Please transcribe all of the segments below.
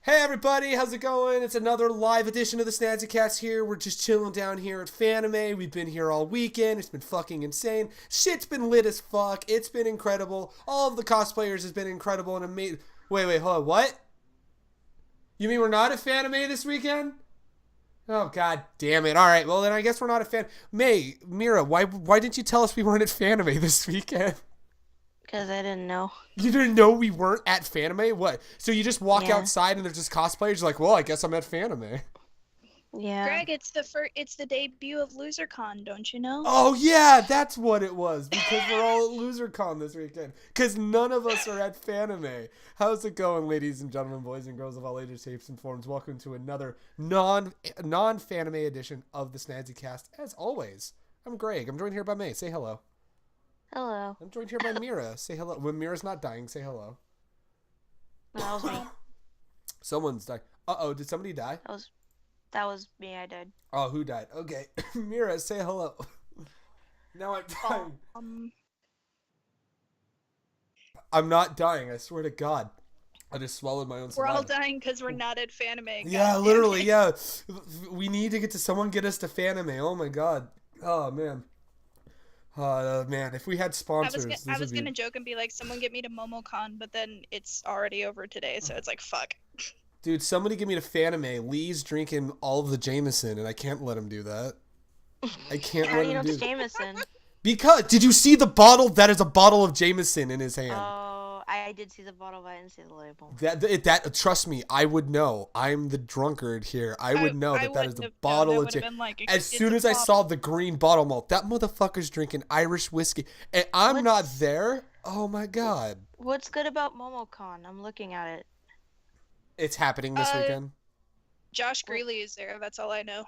Hey everybody, how's it going? It's another live edition of the Snazzy Cast here. We're just chilling down here at Fanime. We've been here all weekend. It's been fucking insane. Shit's been lit as fuck. It's been incredible. All of the cosplayers has been incredible and amazing. Wait, hold on. What? You mean we're not at Fanime this weekend? Oh, god damn it. Alright, well then I guess we're not at Mira, why didn't you tell us we weren't at Fanime this weekend? Because I didn't know. You didn't know we weren't at Fanime? What? So you just walk outside and there's just cosplayers? You're like, well, I guess I'm at Fanime. Yeah. Greg, it's the debut of LoserCon, don't you know? Oh yeah, that's what it was. Because we're all at LoserCon this weekend. Because none of us are at Fanime. How's it going, ladies and gentlemen, boys and girls of all ages, shapes, and forms? Welcome to another non-Fanime edition of the Snazzy Cast. As always, I'm Greg. I'm joined here by May. Say hello. Hello. I'm joined here by Mira. Say hello. When Mira's not dying, say hello. That was me. Someone's dying. Uh-oh, did somebody die? That was me. I died. Oh, who died? Okay. Mira, say hello. Now I'm dying. I'm not dying, I swear to God. I just swallowed my own saliva. We're all dying because we're not at Fanime. Yeah, literally, yeah. We need to someone get us to Fanime. Oh my God. Oh, man. Man, if we had sponsors, I was gonna joke and be like, someone get me to MomoCon, but then it's already over today, so it's like, fuck. Dude, somebody get me to Fanime. Lee's drinking all of the Jameson, and I can't let him do that. I can't How let do you him know do it's that. Jameson? Because, did you see the bottle? That is a bottle of Jameson in his hand. Oh, I did see the bottle, but I didn't see the label. That trust me, I would know. I'm the drunkard here. I would know that is a bottle of Jameson. As soon as I saw the green bottle malt, that motherfucker's drinking Irish whiskey, and I'm not there. Oh my God. What's good about MomoCon? I'm looking at it. It's happening this weekend. Josh Greeley is there, that's all I know.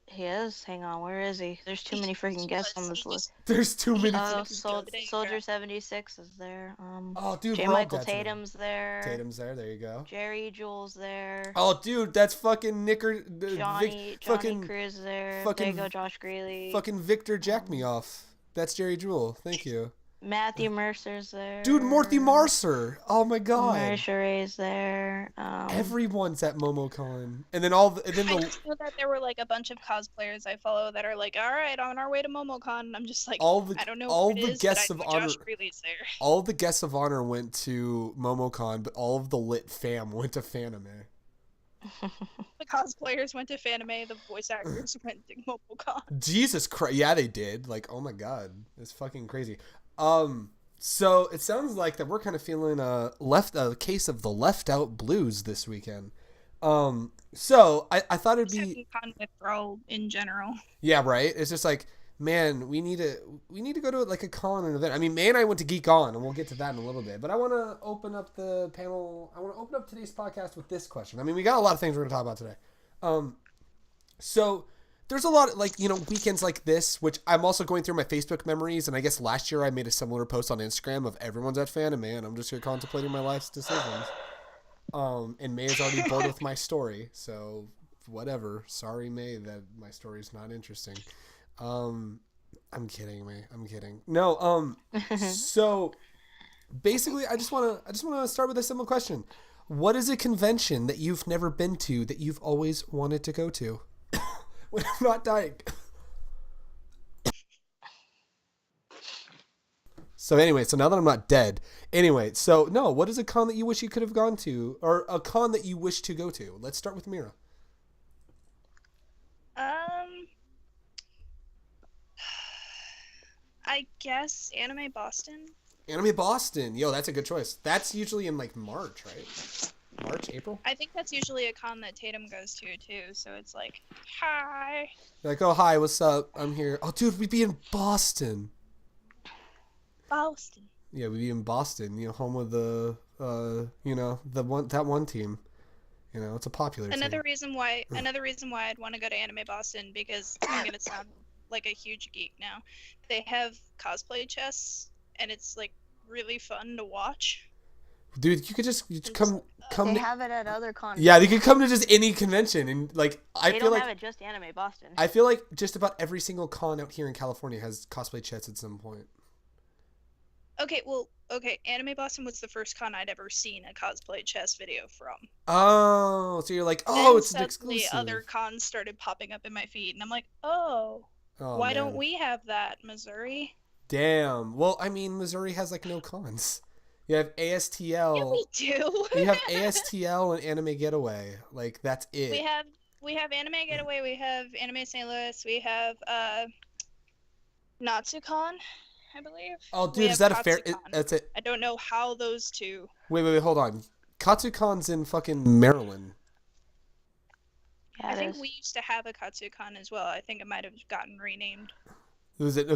He is? Hang on, where is he? There's too many freaking guests on this list. There's too many. Soldier 76 is there. Oh, dude, J. Michael Tatum's there. Tatum's there. There you go. Jerry Jules there. Oh, dude, that's fucking Johnny Cruz there. There you go, Josh Greeley. Fucking Victor Jack me off. That's Jerry Jewell. Thank you. Matthew Mercer's there. Dude, Morty Mercer. Oh my God. Mary Sheree's there. Everyone's at MomoCon, and then I just know that there were like a bunch of cosplayers I follow that are like, all right, on our way to MomoCon. I'm just like, I don't know. All what it the is, guests but I of know honor. Josh Greeley's there. All the guests of honor went to MomoCon, but all of the lit fam went to Fanime. The cosplayers went to Fanime. The voice actors went to MomoCon. Jesus Christ! Yeah, they did. Like, oh my God, it's fucking crazy. So it sounds like that we're kind of feeling a case of the left out blues this weekend. So I thought it'd be con withdrawal in general. Yeah, right. It's just like, man, we need to go to like a con and event. I mean, May and I went to Geek On, and we'll get to that in a little bit. But I want to open up the panel. I want to open up today's podcast with this question. I mean, we got a lot of things we're going to talk about today. So there's a lot of, like, you know, weekends like this, which I'm also going through my Facebook memories, and I guess last year I made a similar post on Instagram of everyone's at Fanime, and I'm just here contemplating my life's decisions. And May is already bored with my story, so whatever. Sorry, May, that my story's not interesting. I'm kidding, May. I'm kidding. No, so basically I just want to start with a simple question. What is a convention that you've never been to that you've always wanted to go to? When I'm not dying. So anyway, so now that I'm not dead. Anyway, so no, what is a con that you wish you could have gone to? Or a con that you wish to go to? Let's start with Mira. I guess Anime Boston. Anime Boston. Yo, that's a good choice. That's usually in like March, right? March, April? I think that's usually a con that Tatum goes to too, so it's like, hi. Like, oh, hi, what's up? I'm here. Oh, dude, we'd be in Boston. Boston. Yeah, we'd be in Boston, you know, home of the, you know, that one team. You know, it's a popular team. Another reason why I'd want to go to Anime Boston, because I'm gonna sound like a huge geek now. They have cosplay chests, and it's like really fun to watch. Dude, you could just come. They have it at other cons. Yeah, you could come to just any convention, and like they don't have it just Anime Boston. I feel like just about every single con out here in California has cosplay chests at some point. Okay, well, okay, Anime Boston was the first con I'd ever seen a cosplay chess video from. Oh, so you're like, oh, Then it's an suddenly other exclusive. cons started popping up in my feed, and I'm like, oh, Oh why don't man, we have that, Missouri? damn. Well, I mean, Missouri has like no cons. You have Yeah, we ASTL. do. You have ASTL and Anime Getaway. Like that's we it. have we have Anime Getaway, we have Anime St. Louis, we have Natsucon, I believe. Oh, We dude, is have that a fair? Katsucon. That's it. I don't know how those two. Wait, hold on. Katsucon's in fucking Maryland. Yeah, I it think is. we used to have a Katsucon as well. I think it might have gotten renamed. Is it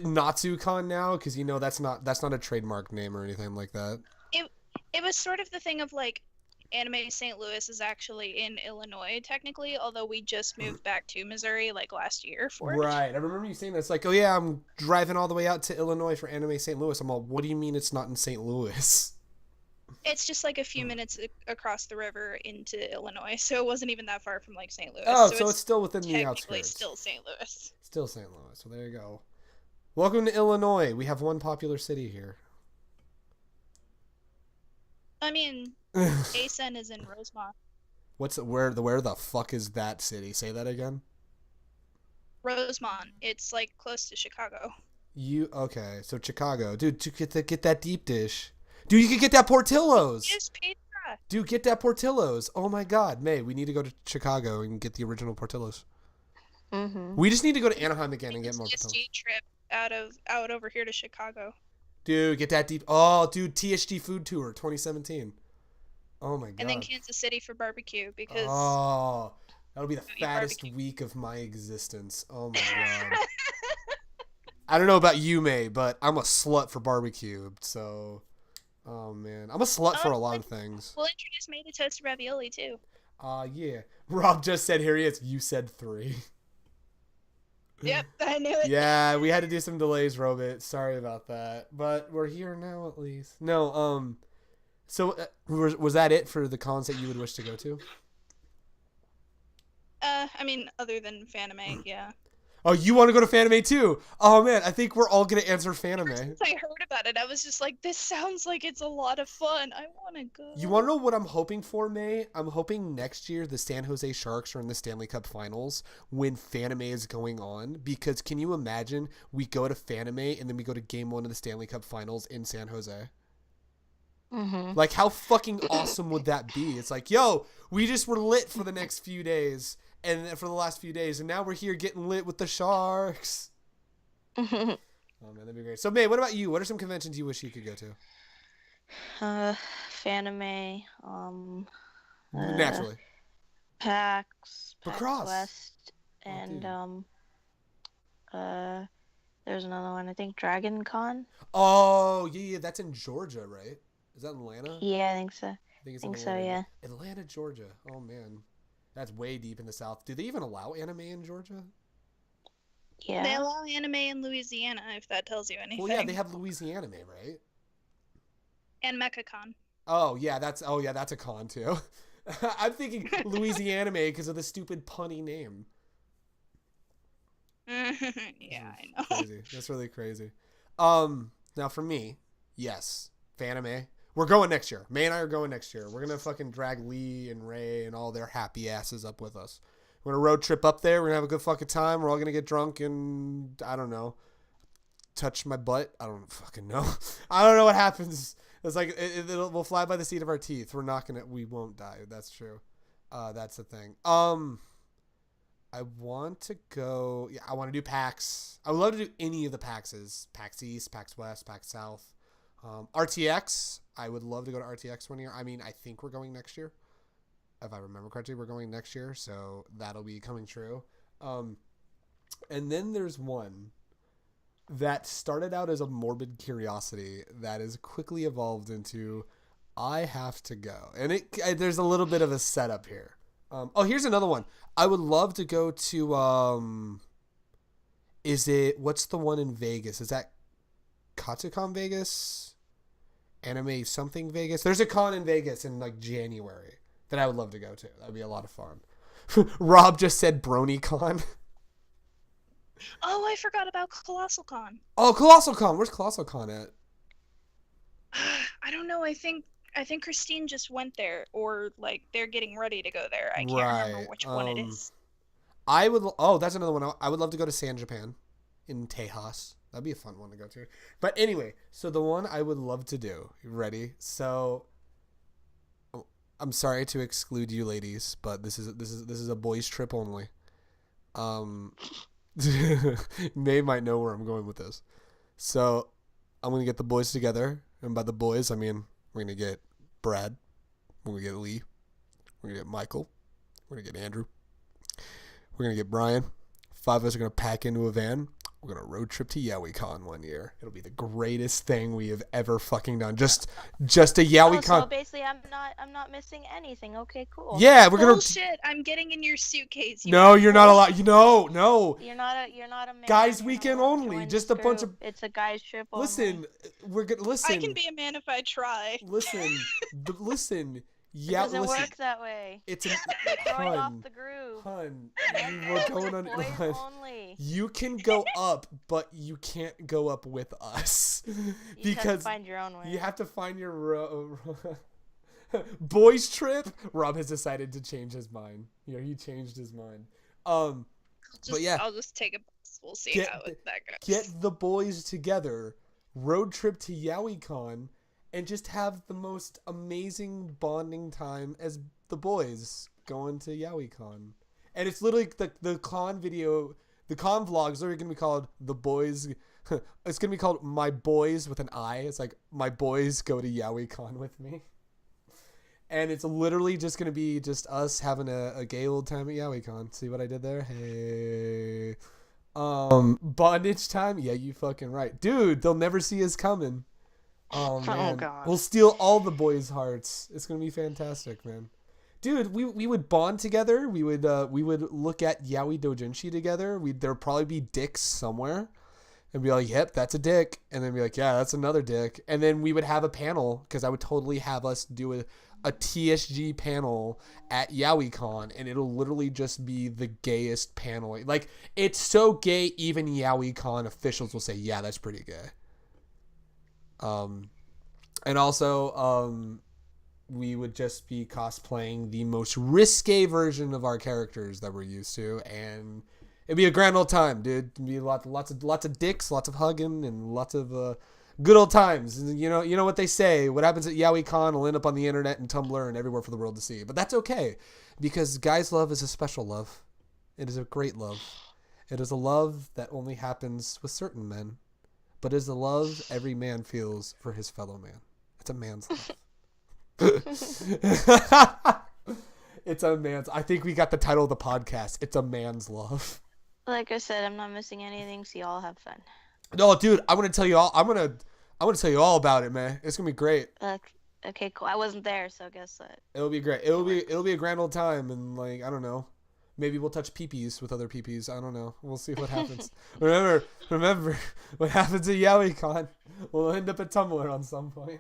Natsucon now? Because that's not a trademark name or anything like that. It was sort of the thing of like Anime St. Louis is actually in Illinois technically, although we just moved back to Missouri like last year for it. Right. I remember you saying that. It's like, oh yeah, I'm driving all the way out to Illinois for Anime St. Louis. I'm all, what do you mean it's not in St. Louis? It's just like a few minutes across the river into Illinois, so it wasn't even that far from like St. Louis. Oh, so so it's still within the technically outskirts. still St. Louis. Still St. Louis. So there you go. Welcome to Illinois. We have one popular city here. I mean, ASEN is in Rosemont. Where the fuck is that city? Say that again. Rosemont. It's like close to Chicago. Okay? So Chicago, dude. To get that deep dish, dude. You could get that Portillo's. Just pizza. Dude, get that Portillo's. Oh my God, May. We need to go to Chicago and get the original Portillo's. Mm-hmm. We just need to go to Anaheim again and get more Portillo's. TSG trip out over here to Chicago. Dude, get that deep. Oh, dude, TSG Food Tour 2017. Oh my God. And then Kansas City for barbecue because Oh, that'll be the eat fattest barbecue. week of my existence. Oh my God. I don't know about you, May, but I'm a slut for barbecue. So, oh man, I'm a slut for a lot of things. We'll introduce May to toasted ravioli too. Yeah. Rob just said here he is. You said 3. Yep, I knew it. Yeah, we had to do some delays, Robit. Sorry about that, but we're here now at least. No, so was that it for the cons that you would wish to go to? I mean, other than Fanime, yeah. Oh, you want to go to Fanime too? Oh man, I think we're all gonna answer Fanime. Since I heard about it, I was just like, this sounds like it's a lot of fun. I want to go. You want to know what I'm hoping for, May? I'm hoping next year the San Jose Sharks are in the Stanley Cup Finals when Fanime is going on. Because can you imagine we go to Fanime and then we go to Game 1 of the Stanley Cup Finals in San Jose? Mm-hmm. Like, how fucking awesome would that be? It's like, yo, we just were lit for the next few days and for the last few days, and now we're here getting lit with the Sharks. Oh man, that'd be great. So, May, what about you? What are some conventions you wish you could go to? Fanime, Naturally. PAX Lacrosse. West, Oh, and dude. there's another one. I think Dragon Con. Oh, yeah, that's in Georgia, right? Is that in Atlanta? Yeah, I think so. I think it's think in so, Atlanta. yeah. Atlanta, Georgia. Oh man, that's way deep in the South. Do they even allow anime in Georgia? Yeah. They allow anime in Louisiana, if that tells you anything. Well, yeah, they have Louisiana anime, right? And MechaCon. Oh yeah, that's a con too. I'm thinking Louisiana because of the stupid punny name. Yeah, I know. Crazy. That's really crazy. Now for me, yes, Fanime. We're going next year. May and I are going next year. We're gonna fucking drag Lee and Ray and all their happy asses up with us. We're gonna road trip up there. We're gonna have a good fucking time. We're all gonna get drunk and I don't know, touch my butt. I don't fucking know. I don't know what happens. It's like we'll fly by the seat of our teeth. We won't die. That's true. That's the thing. I want to go. Yeah, I want to do PAX. I would love to do any of the PAXs. PAX East, PAX West, PAX South. RTX. I would love to go to RTX one year. I mean, I think we're going next year. If I remember correctly, we're going next year. So that'll be coming true. And then there's one that started out as a morbid curiosity that has quickly evolved into I have to go. And there's a little bit of a setup here. Here's another one. I would love to go to what's the one in Vegas? Is that Katsucon Vegas? Anime something Vegas? There's a con in Vegas in like January that I would love to go to. That'd be a lot of fun. Rob just said BronyCon. Oh, I forgot about Colossal Con. Oh, Colossal Con. Where's Colossal Con at? I don't know. I think Christine just went there, or like they're getting ready to go there. I can't remember Right. which one it is. I would. Oh, that's another one. I would love to go to San Japan, in Tejas. That'd be a fun one to go to. But anyway, so the one I would love to do. You ready? So, I'm sorry to exclude you, ladies, but this is a boys' trip only. Um, May might know where I'm going with this. So, I'm gonna get the boys together, and by the boys, I mean we're gonna get Brad, we're gonna get Lee, we're gonna get Michael, we're gonna get Andrew. We're going to get Brian. 5 of us are going to pack into a van. We're going to road trip to YaoiCon one year. It'll be the greatest thing we have ever fucking done. Just a YaoiCon. So basically, I'm not missing anything. Okay, cool. Yeah, we're going to... Bullshit! I'm getting in your suitcase. No, you're not allowed. No. You're not a man. Guys You're weekend not allowed to only. join Just this a bunch of... group. It's a guys trip only. Listen, we're going to... Listen. I can be a man if I try. Listen. Yeah, it doesn't work that way. It's a... Throwing off the groove. Hun, we're going on... Boys Hun, only. you can go up, but you can't go up with us. You have to find your own way. You have to find your boys trip. Rob has decided to change his mind. He changed his mind. But yeah, I'll just take a bus. We'll see how that goes. Get the boys together, road trip to YaoiCon, and just have the most amazing bonding time as the boys going to YaoiCon. And it's literally the con video, the con vlogs are going to be called The Boys. It's going to be called My Boys with an I. It's like, my boys go to YaoiCon with me. And it's literally just going to be just us having a gay old time at YaoiCon. See what I did there? Hey. Bondage time? Yeah, you fucking right. Dude, they'll never see us coming. Oh, man. Oh, God. We'll steal all the boys' hearts. It's going to be fantastic, man. Dude, we would bond together. We would look at Yaoi Dojinshi together. There'd probably be dicks somewhere. And be like, yep, that's a dick. And then be like, yeah, that's another dick. And then we would have a panel, because I would totally have us do a TSG panel at YaoiCon, and it'll literally just be the gayest panel. Like, it's so gay, even YaoiCon officials will say, yeah, that's pretty gay. And also, we would just be cosplaying the most risque version of our characters that we're used to, and it'd be a grand old time, dude. It'd be lots of dicks, lots of hugging, and lots of good old times. And you know what they say: what happens at YaoiCon will end up on the internet and Tumblr and everywhere for the world to see. But that's okay, because guys' love is a special love. It is a great love. It is a love that only happens with certain men, but it is a love every man feels for his fellow man. It's a man's love. It's a man's. I think we got the title of the podcast. It's a man's love. Like I said, I'm not missing anything, so y'all have fun. No, dude, I'm gonna tell you all. I'm gonna tell you all about it, man. It's gonna be great. Okay, cool. I wasn't there, so guess what? It'll be great. It'll be a grand old time, and like, I don't know. Maybe we'll touch peepees with other peepees. I don't know. We'll see what happens. Remember what happens at YaoiCon. We'll end up at Tumblr on some point.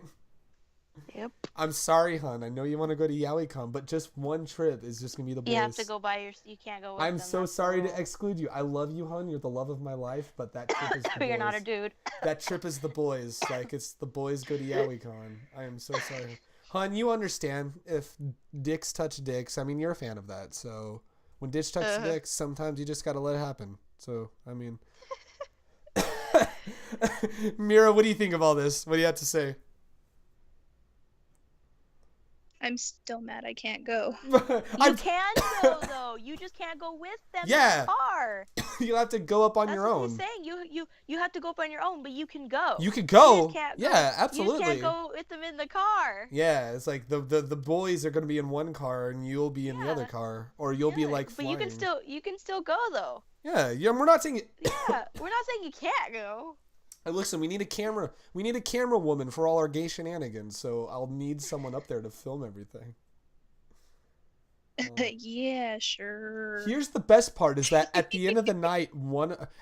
Yep. I'm sorry, hon. I know you want to go to YaoiCon, but just one trip is just gonna be the boys. You have to go by your. You can't go with I'm them, so that's sorry the to rule. exclude you. I love you, hon. You're the love of my life, but that trip is the But you're boys. not a dude. That trip is the boys. Like, it's the boys go to YaoiCon. I am so sorry. Hon, you understand if dicks touch dicks. I mean, you're a fan of that. So when dicks touch dicks, sometimes you just got to let it happen. So, I mean. Mira, what do you think of all this? What do you have to say? I'm still mad I can't go. You can go though. You just can't go with them in the car. You'll have to go up on That's your what own. he's saying. You have to go up on your own, but you can go. You could go. You just can't go. Yeah, absolutely. You just can't go with them in the car. Yeah, it's like the boys are gonna be in one car and you'll be in the other car, or you'll be like flying. But you can still go though. Yeah. We're not saying. Yeah, we're not saying you can't go. Hey, listen, we need a camera. We need a camera woman for all our gay shenanigans. So I'll need someone up there to film everything. Yeah, sure. Here's the best part: is that at the end of the night,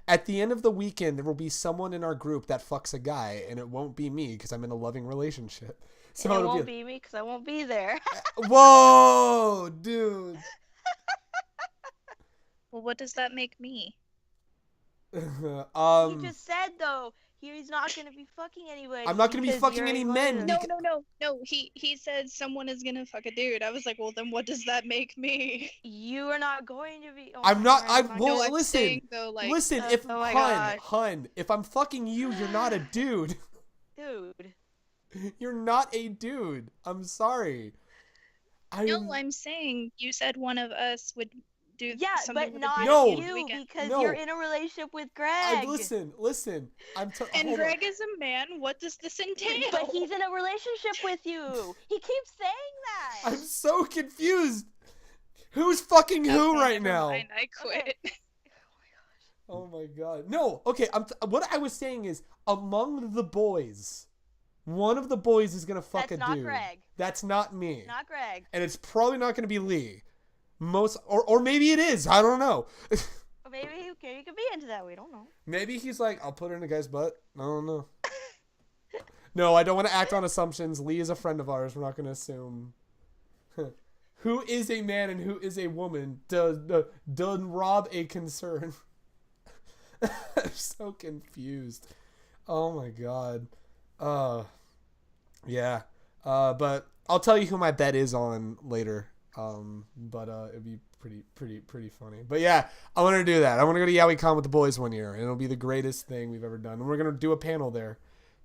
at the end of the weekend, there will be someone in our group that fucks a guy, and it won't be me because I'm in a loving relationship. So and it won't be me because I won't be there. Whoa, dude. Well, what does that make me? He just said though. he's not gonna be fucking anybody. I'm not gonna be because fucking you're any invited men. him. No. He said someone is gonna fuck a dude. I was like, well, then what does that make me? You are not going to be. Oh I'm my not. God, I'm. no, Well, I'm listen. saying, though, like, Listen. If oh my God. hun, if I'm fucking you, you're not a dude. Dude. You're not a dude. I'm sorry. no, I'm saying you said one of us would do Yeah, something but with not a dude No. this you weekend. because No. you're in a relationship with Greg. Listen. And hold on. Greg is a man. What does this entail? But he's in a relationship with you. He keeps saying that. I'm so confused. Who's fucking who Okay, right never now? mind, I quit. Oh my god. No. Okay. What I was saying is, among the boys, one of the boys is gonna fuck That's a not dude. Greg. That's not me. Not Greg. And it's probably not gonna be Lee. Or maybe it is. I don't know. Or maybe he could be into that. We don't know. Maybe he's like, I'll put her in a guy's butt. I don't know. No, I don't want to act on assumptions. Lee is a friend of ours. We're not going to assume. Who is a man and who is a woman? Does Rob a concern? I'm so confused. Oh my god. Yeah. But I'll tell you who my bet is on later. But it'd be pretty funny. But yeah, I want to do that. I want to go to YaoiCon with the boys one year, and it'll be the greatest thing we've ever done. And we're gonna do a panel there,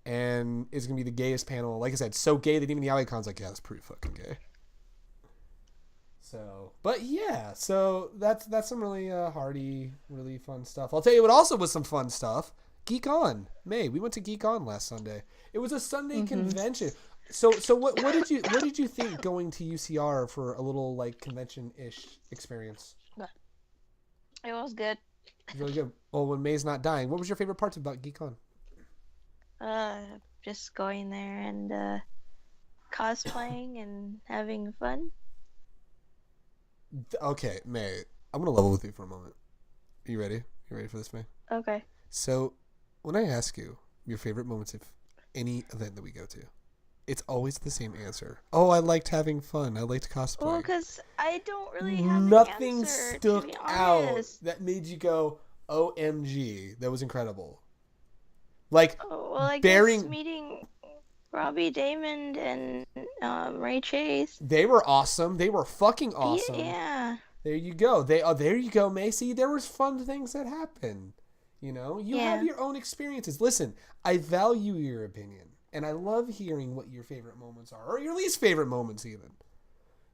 and it's gonna be the gayest panel. Like I said, so gay that even YaoiCon's like, yeah, that's pretty fucking gay. So, but yeah, so that's some really hearty, really fun stuff. I'll tell you what also was some fun stuff. GeekOn, May. We went to GeekOn last Sunday. It was a Sunday convention. So what did you think going to UCR for a little like convention-ish experience? It was good. Really good. Well, when May's not dying, what was your favorite parts about GeekOn? Just going there and cosplaying and having fun. Okay, May. I'm gonna level with you for a moment. Are you ready? You ready for this, May? Okay. So, when I ask you your favorite moments of any event that we go to, it's always the same answer. Oh, I liked having fun. I liked cosplaying. Well, because I don't really have Nothing an answer, stuck to be out honest. that made you go, OMG. That was incredible. Like, Oh, well, I bearing... guess meeting Robbie Damon and Ray Chase. They were awesome. They were fucking awesome. Yeah. There you go. There you go, Macy. There was fun things that happened. You know, you have your own experiences. Listen, I value your opinion, and I love hearing what your favorite moments are, or your least favorite moments even.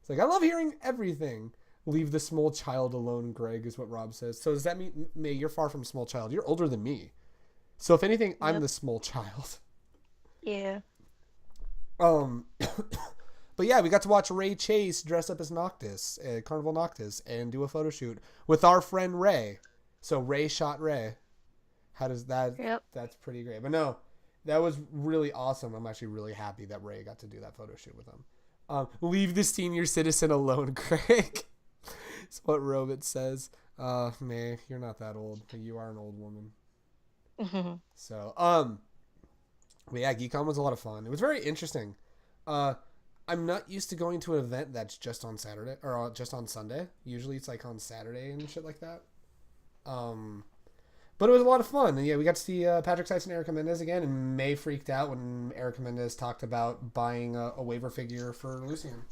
It's like, I love hearing everything. Leave the small child alone, Greg, is what Rob says. So does that mean, May, you're far from small child? You're older than me. So if anything, I'm the small child. Yeah. But yeah, we got to watch Ray Chase dress up as Noctis, Carnival Noctis, and do a photo shoot with our friend Ray. So Ray shot Ray. How does that? Yep. That's pretty great. But no, that was really awesome. I'm actually really happy that Ray got to do that photo shoot with him. Leave the senior citizen alone, Craig. That's what Robit says. May, you're not that old, but you are an old woman. So, but yeah, GeekOn was a lot of fun. It was very interesting. I'm not used to going to an event that's just on Saturday or just on Sunday. Usually it's like on Saturday and shit like that. But it was a lot of fun. And yeah, we got to see Patrick Sykes and Erica Mendez again, and May freaked out when Erica Mendez talked about buying a waiver figure for Lucian.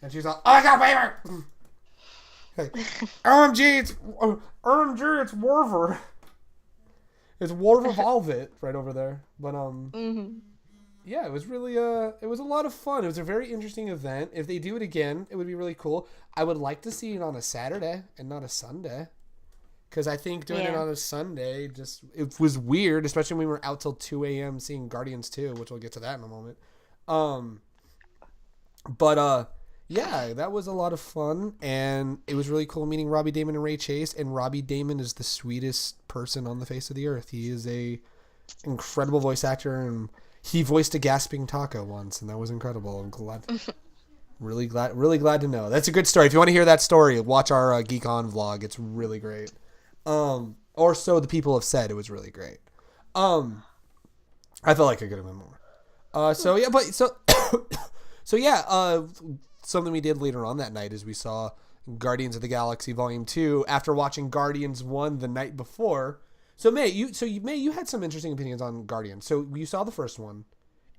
And she was like, oh, I got a waiver! Like, OMG, it's Warver. It's Warver Volvit right over there. But, yeah, it was really, it was a lot of fun. It was a very interesting event. If they do it again, it would be really cool. I would like to see it on a Saturday and not a Sunday. Because I think doing it on a Sunday, it was weird, especially when we were out till 2 a.m. seeing Guardians 2, which we'll get to that in a moment. Yeah, that was a lot of fun, and it was really cool meeting Robbie Damon and Ray Chase, and Robbie Damon is the sweetest person on the face of the earth. He is a incredible voice actor, and he voiced a gasping taco once, and that was incredible. I'm glad. really glad to know. That's a good story. If you want to hear that story, watch our GeekOn vlog. It's really great. Or so the people have said. It was really great. I felt like I could have been more. So yeah, something we did later on that night is we saw Guardians of the Galaxy Volume 2 after watching Guardians 1 the night before. So May, you had some interesting opinions on Guardians. So you saw the first one,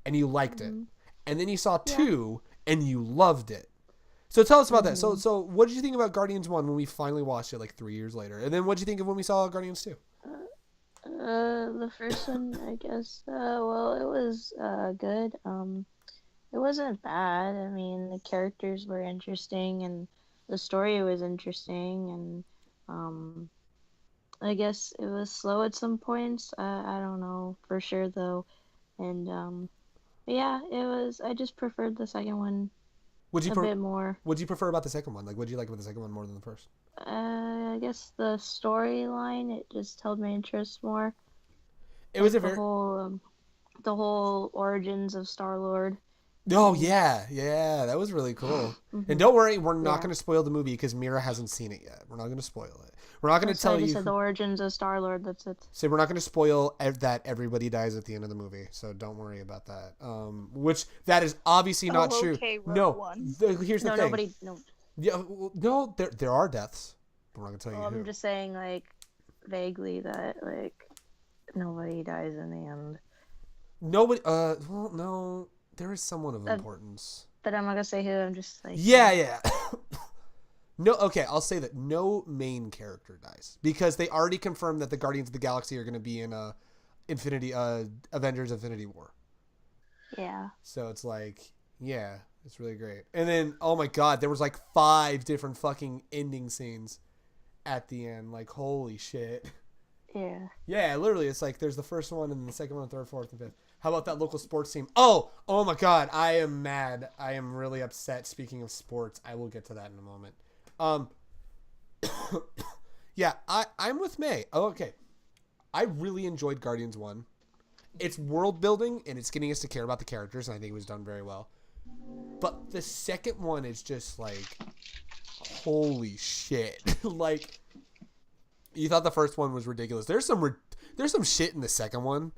and you liked it, and then you saw two, and you loved it. So tell us about that. So what did you think about Guardians 1 when we finally watched it like 3 years later? And then what did you think of when we saw Guardians 2? The first one, I guess. Well, it was good. It wasn't bad. I mean, the characters were interesting, and the story was interesting, and I guess it was slow at some points. I don't know for sure though, and but yeah, it was. I just preferred the second one bit more. What did you prefer about the second one? Like, what did you like about the second one more than the first? I guess the storyline, it just held my interest more. It was the whole origins of Star-Lord. Oh yeah, that was really cool. And don't worry, we're not going to spoil the movie because Mira hasn't seen it yet. We're not going to spoil it. We're not going to tell you. Said the origins of Star-Lord. That's it. So we're not going to spoil that everybody dies at the end of the movie. So don't worry about that. Which that is obviously not true. Okay, No, here's the thing. No, there are deaths. But we're not going to tell you. I'm just saying, like, vaguely that like nobody dies in the end. Nobody. Well, no. There is someone of importance. But I'm not gonna say who. I'm just like. Yeah. No, okay. I'll say that no main character dies because they already confirmed that the Guardians of the Galaxy are going to be in Avengers: Infinity War. Yeah. So it's like, yeah, it's really great. And then, oh my God, there was like 5 different fucking ending scenes at the end. Like, holy shit. Yeah. Yeah, literally, it's like there's the first one and the second one, third, fourth, and fifth. How about that local sports team? Oh my God, I am mad. I am really upset. Speaking of sports, I will get to that in a moment. Yeah, I'm with May. Oh, okay. I really enjoyed Guardians 1. It's world building and it's getting us to care about the characters, and I think it was done very well. But the second one is just like, holy shit! Like, you thought the first one was ridiculous. There's some shit in the second one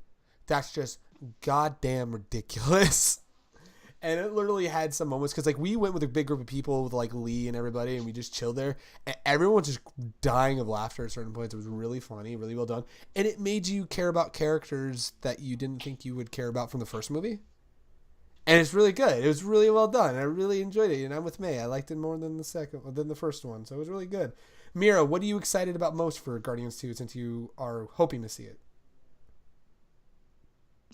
that's just goddamn ridiculous. And it literally had some moments because like we went with a big group of people with like Lee and everybody, and we just chilled there, and everyone was just dying of laughter at certain points. It was really funny, really well done, and it made you care about characters that you didn't think you would care about from the first movie. And it's really good. It was really well done. I really enjoyed it, and I'm with May. I liked it more than the first one, so it was really good. Mira, what are you excited about most for Guardians 2 since you are hoping to see it?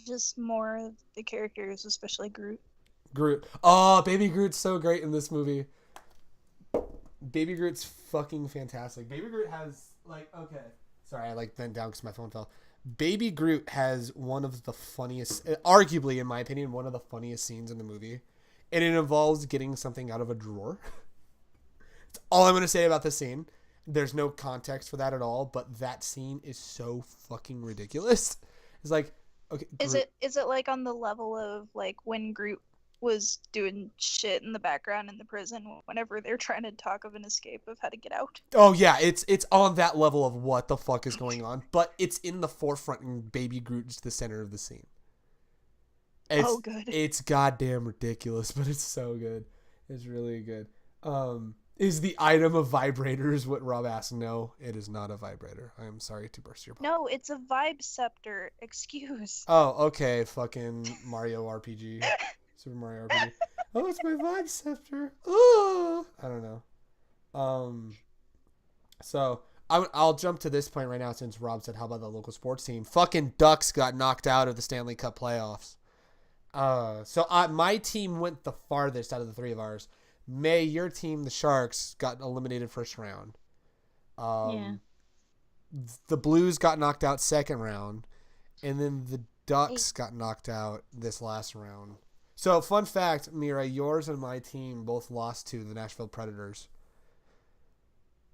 Just more of the characters, especially Groot. Oh, Baby Groot's so great in this movie. Baby Groot's fucking fantastic. Baby Groot has, like, okay. Sorry, I, like, bent down because my phone fell. Baby Groot has one of the funniest, arguably, in my opinion, one of the funniest scenes in the movie. And it involves getting something out of a drawer. That's all I'm going to say about this scene. There's no context for that at all, but that scene is so fucking ridiculous. It's like, okay. Groot. Is it like on the level of, like, when Groot was doing shit in the background in the prison whenever they're trying to talk of an escape of how to get out? Oh yeah, it's on that level of what the fuck is going on, but it's in the forefront and Baby Groot's the center of the scene. Good. It's goddamn ridiculous, but it's so good. It's really good. Is the item of vibrators what Rob asked? No, it is not a vibrator. I am sorry to burst your bubble. No, it's a vibe scepter. Excuse. Oh, okay, fucking Mario RPG. Super Mario RPG. Oh, it's my vibe scepter. Oh, I don't know. So I'll jump to this point right now since Rob said, "How about the local sports team?" Fucking Ducks got knocked out of the Stanley Cup playoffs. So my team went the farthest out of the 3 of ours. May, your team, the Sharks, got eliminated first round. Yeah. The Blues got knocked out second round, and then the Ducks got knocked out this last round. So, fun fact, Mira, yours and my team both lost to the Nashville Predators.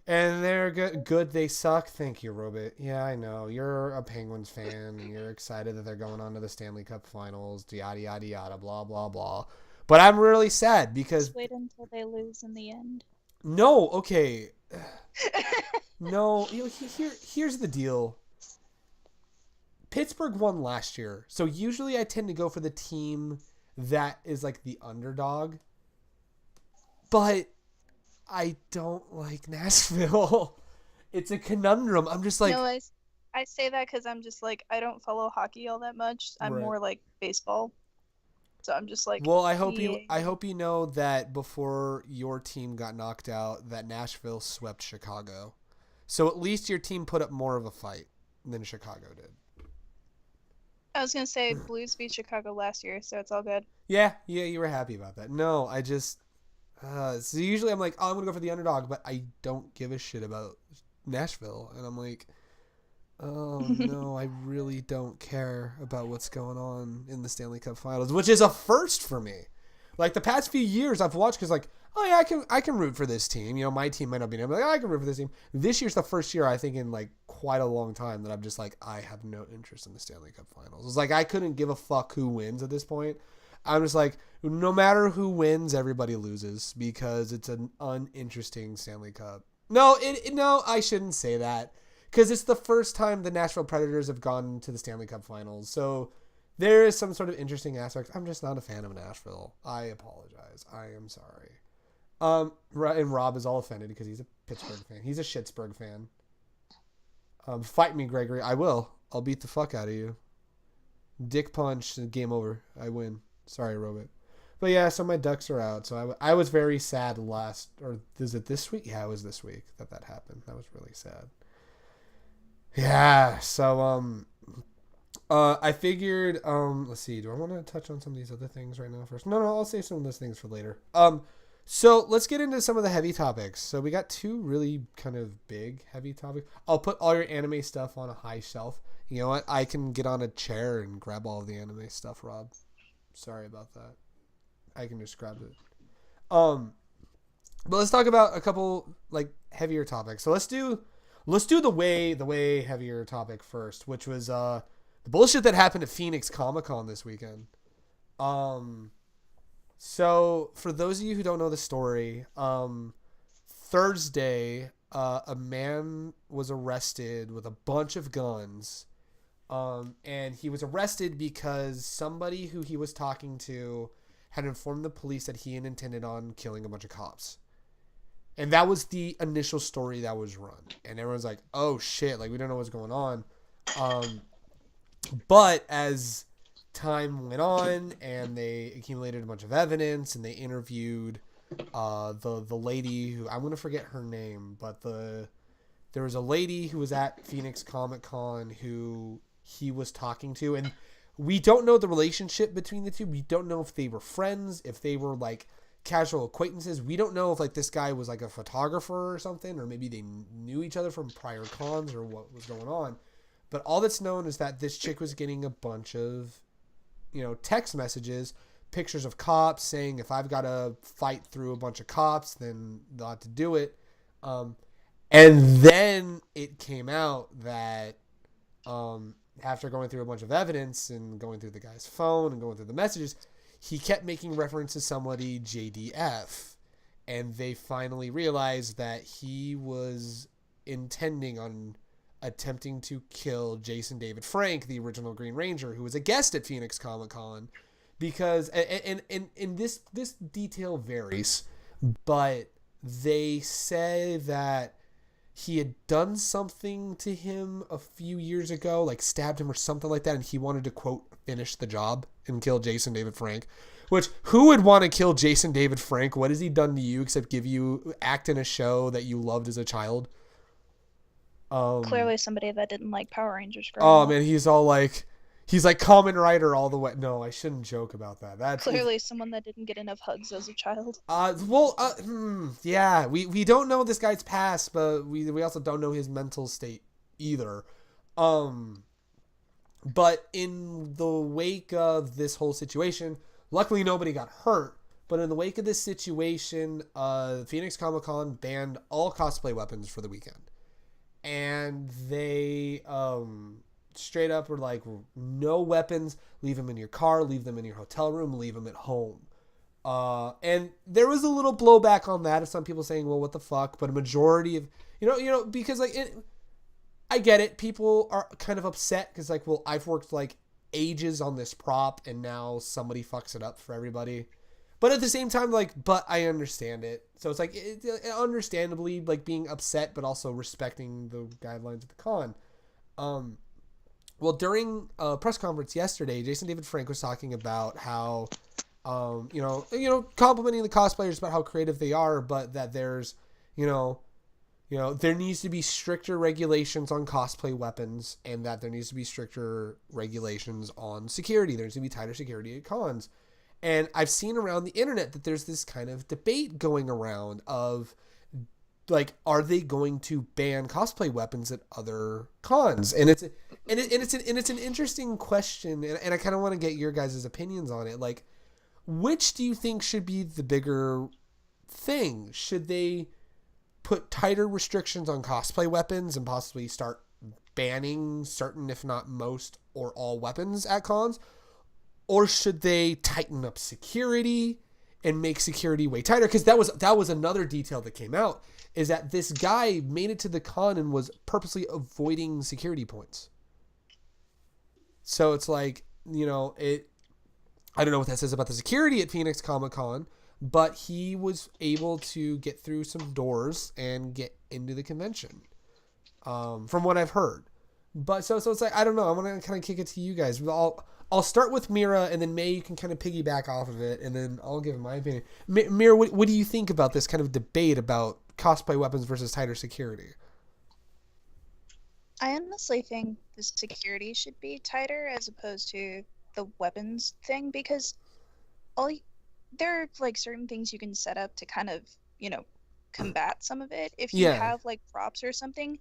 And they're good. They suck. Thank you, Robit. Yeah, I know. You're a Penguins fan, and you're excited that they're going on to the Stanley Cup Finals, yada, yada, yada, blah, blah, blah. But I'm really sad because... Just wait until they lose in the end. No, okay. No, here's the deal. Pittsburgh won last year, so usually I tend to go for the team that is like the underdog. But I don't like Nashville. It's a conundrum. I'm just like... No, I say that because I'm just like, I don't follow hockey all that much. I'm Right. more like baseball. So I'm just like, Well, yeah. I hope you know that before your team got knocked out, that Nashville swept Chicago. So at least your team put up more of a fight than Chicago did. I was gonna say Blues beat Chicago last year, so it's all good. Yeah, you were happy about that. No, I just so usually I'm like, oh, I'm gonna go for the underdog, but I don't give a shit about Nashville, and I'm like, oh no, I really don't care about what's going on in the Stanley Cup Finals, which is a first for me. Like the past few years, I've watched because like, oh yeah, I can root for this team. You know, my team might not be named, but like, I can root for this team. This year's the first year I think in like quite a long time that I'm just like, I have no interest in the Stanley Cup Finals. It's like I couldn't give a fuck who wins at this point. I'm just like, no matter who wins, everybody loses because it's an uninteresting Stanley Cup. No, I shouldn't say that because it's the first time the Nashville Predators have gone to the Stanley Cup Finals. So there is some sort of interesting aspect. I'm just not a fan of Nashville. I apologize. I am sorry. And Rob is all offended because he's a Pittsburgh fan. He's a Schittsburg fan. Fight me, Gregory. I will. I'll beat the fuck out of you. Dick punch. Game over. I win. Sorry, Robot. But yeah, so my Ducks are out. So I was very sad or is it this week? Yeah, it was this week that happened. That was really sad. Yeah, so I figured let's see, do I want to touch on some of these other things right now first? No, I'll save some of those things for later. So let's get into some of the heavy topics. So we got two really kind of big heavy topics. I'll put all your anime stuff on a high shelf. You know what? I can get on a chair and grab all of the anime stuff, Rob. Sorry about that. I can just grab it. But let's talk about a couple like heavier topics. So let's do the way heavier topic first, which was the bullshit that happened at Phoenix Comic-Con this weekend. So for those of you who don't know the story, Thursday, a man was arrested with a bunch of guns. And he was arrested because somebody who he was talking to had informed the police that he had intended on killing a bunch of cops. And that was the initial story that was run. And everyone's like, oh shit, like we don't know what's going on. But as time went on and they accumulated a bunch of evidence and they interviewed the lady who, I'm going to forget her name, but there was a lady who was at Phoenix Comic-Con who he was talking to, and we don't know the relationship between the two. We don't know if they were friends, if they were like casual acquaintances. We don't know if like this guy was like a photographer or something, or maybe they knew each other from prior cons or what was going on. But all that's known is that this chick was getting a bunch of, you know, text messages, pictures of cops saying if I've got to fight through a bunch of cops, then they'll have to do it. And then it came out that after going through a bunch of evidence and going through the guy's phone and going through the messages, he kept making reference to somebody JDF. And they finally realized that he was intending on attempting to kill Jason David Frank, the original Green Ranger, who was a guest at Phoenix Comic-Con. Because, and this detail varies, but they say that he had done something to him a few years ago, like stabbed him or something like that, and he wanted to, quote, finish the job and kill Jason David Frank. Which, who would want to kill Jason David Frank? What has he done to you except act in a show that you loved as a child? Clearly somebody that didn't like Power Rangers Oh growing up. man, he's like Kamen Rider all the way. No, I shouldn't joke about that. That's Clearly someone that didn't get enough hugs as a child. Yeah, we don't know this guy's past, but we also don't know his mental state either. But in the wake of this whole situation, luckily nobody got hurt. But in the wake of this situation, Phoenix Comic-Con banned all cosplay weapons for the weekend. And they straight up were like, no weapons, leave them in your car, leave them in your hotel room, leave them at home. And there was a little blowback on that of some people saying, well, what the fuck? But a majority of, because like, I get it. People are kind of upset because like, well, I've worked like ages on this prop and now somebody fucks it up for everybody. But at the same time, like, but I understand it. So it's like, understandably, like, being upset, but also respecting the guidelines of the con. Well, during a press conference yesterday, Jason David Frank was talking about how, complimenting the cosplayers about how creative they are, but that there's, there needs to be stricter regulations on cosplay weapons, and that there needs to be stricter regulations on security. There needs to be tighter security at cons. And I've seen around the internet that there's this kind of debate going around of, like, are they going to ban cosplay weapons at other cons? And it's an interesting question, and I kind of want to get your guys' opinions on it. Like, which do you think should be the bigger thing? Should they put tighter restrictions on cosplay weapons and possibly start banning certain, if not most or all weapons at cons? Or should they tighten up security and make security way tighter? Because that was another detail that came out, is that this guy made it to the con and was purposely avoiding security points. So it's like, I don't know what that says about the security at Phoenix Comic Con, but he was able to get through some doors and get into the convention, from what I've heard. But so it's like, I don't know. I'm going to kind of kick it to you guys. I'll start with Mira, and then May, you can kind of piggyback off of it, and then I'll give my opinion. Mira, what do you think about this kind of debate about cosplay weapons versus tighter security? I honestly think the security should be tighter as opposed to the weapons thing, because there are like certain things you can set up to kind of, combat some of it. If you have like props or something,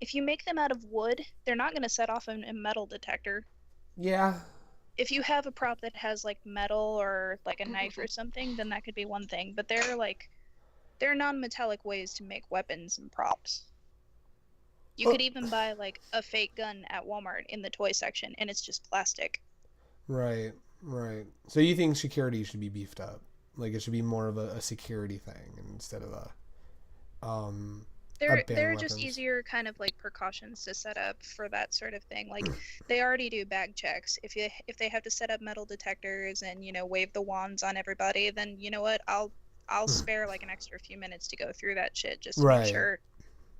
if you make them out of wood, they're not going to set off a metal detector. Yeah. If you have a prop that has like metal or like a knife or something, then that could be one thing. But there are non-metallic ways to make weapons and props. You could even buy like a fake gun at Walmart in the toy section, and it's just plastic. Right. So you think security should be beefed up? Like, it should be more of a security thing instead of a There are just easier kind of like precautions to set up for that sort of thing. Like, they already do bag checks. If they have to set up metal detectors and wave the wands on everybody, then you know what? I'll spare like an extra few minutes to go through that shit just to make sure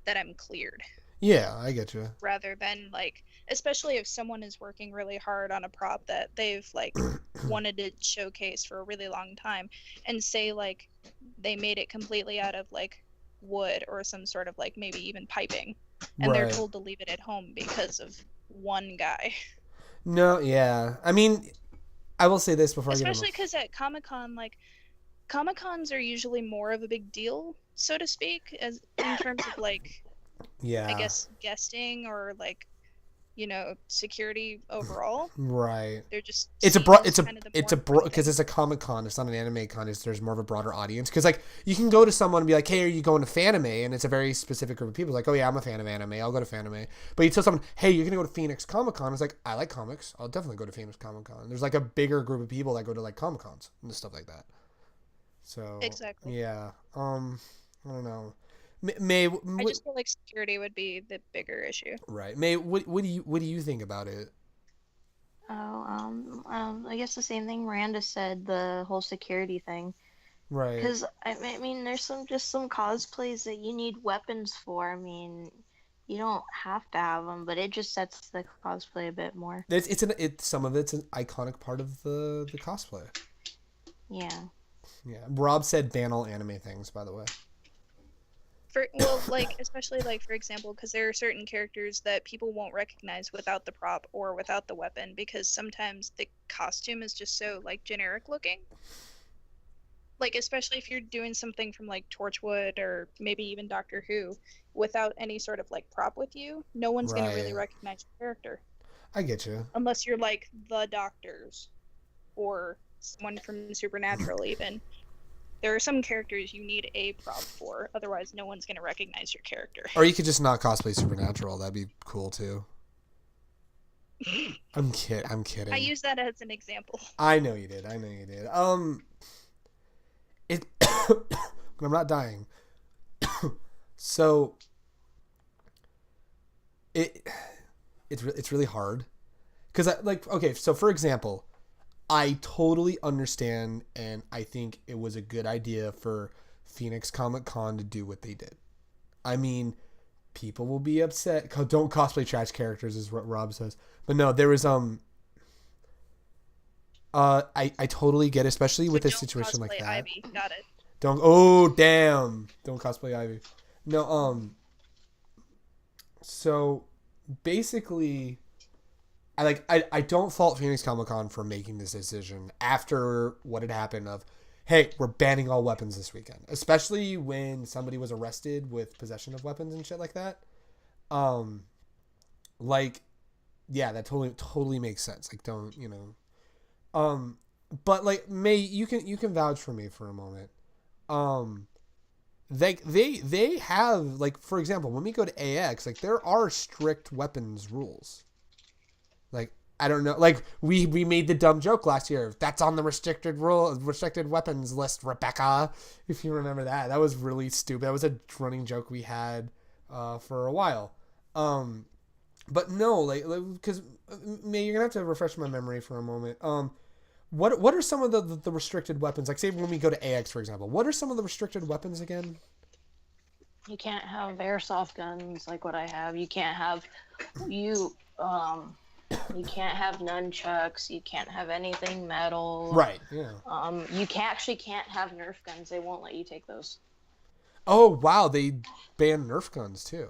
that I'm cleared. Yeah, I get you. Rather than like, especially if someone is working really hard on a prop that they've like wanted to showcase for a really long time, and say like they made it completely out of like wood or some sort of like maybe even piping, and they're told to leave it at home because of one guy. No, yeah. I mean, I will say this before especially because at Comic-Con, like, Comic-Cons are usually more of a big deal, so to speak, as in terms of like, I guess guesting or like, security overall. Right. They're just because it's a Comic-Con. It's not an anime con. There's more of a broader audience. Because like, you can go to someone and be like, hey, are you going to Fanime? And it's a very specific group of people. It's like, oh yeah, I'm a fan of anime. I'll go to Fanime. But you tell someone, hey, you're gonna go to Phoenix Comic Con. It's like, I like comics. I'll definitely go to Phoenix Comic Con. There's like a bigger group of people that go to like Comic Cons and stuff like that. So exactly. Yeah. I don't know. May, I just feel like security would be the bigger issue. Right. May, what do you think about it? I guess the same thing Miranda said, the whole security thing. Right. Because I mean, there's some cosplays that you need weapons for. I mean, you don't have to have them, but it just sets the cosplay a bit more. It's some of it's an iconic part of the cosplay. Yeah. Yeah. Rob said ban all anime things, by the way. Especially like, for example, because there are certain characters that people won't recognize without the prop or without the weapon, because sometimes the costume is just so like generic looking. Like, especially if you're doing something from like Torchwood or maybe even Doctor Who without any sort of like prop with you, no one's gonna really recognize your character. I get you. Unless you're like the Doctors or someone from Supernatural even. There are some characters you need a prop for, otherwise no one's going to recognize your character. Or you could just not cosplay Supernatural. That'd be cool too. I'm kidding. I use that as an example. I know you did. I'm not dying. So it's really hard. Cuz so for example, I totally understand, and I think it was a good idea for Phoenix Comic Con to do what they did. I mean, people will be upset. Don't cosplay trash characters is what Rob says. But no, there was I totally get it, especially So with a don't situation like cosplay that. Ivy. Got it. Don't don't cosplay Ivy. No, so basically I don't fault Phoenix Comic Con for making this decision after what had happened of, hey, we're banning all weapons this weekend. Especially when somebody was arrested with possession of weapons and shit like that. Yeah, that totally makes sense. Like, don't, but like, May, you can vouch for me for a moment. They have, like, for example, when we go to AX, like, there are strict weapons rules. Like, I don't know, like, we made the dumb joke last year. That's on the restricted weapons list, Rebecca. If you remember that, that was really stupid. That was a running joke we had for a while. But no, like, because May, you're gonna have to refresh my memory for a moment. What are some of the restricted weapons? Like, say when we go to AX, for example, what are some of the restricted weapons again? You can't have airsoft guns like what I have. You can't have you can't have nunchucks. You can't have anything metal. Right. Yeah. You can't have Nerf guns. They won't let you take those. Oh wow, they banned Nerf guns too.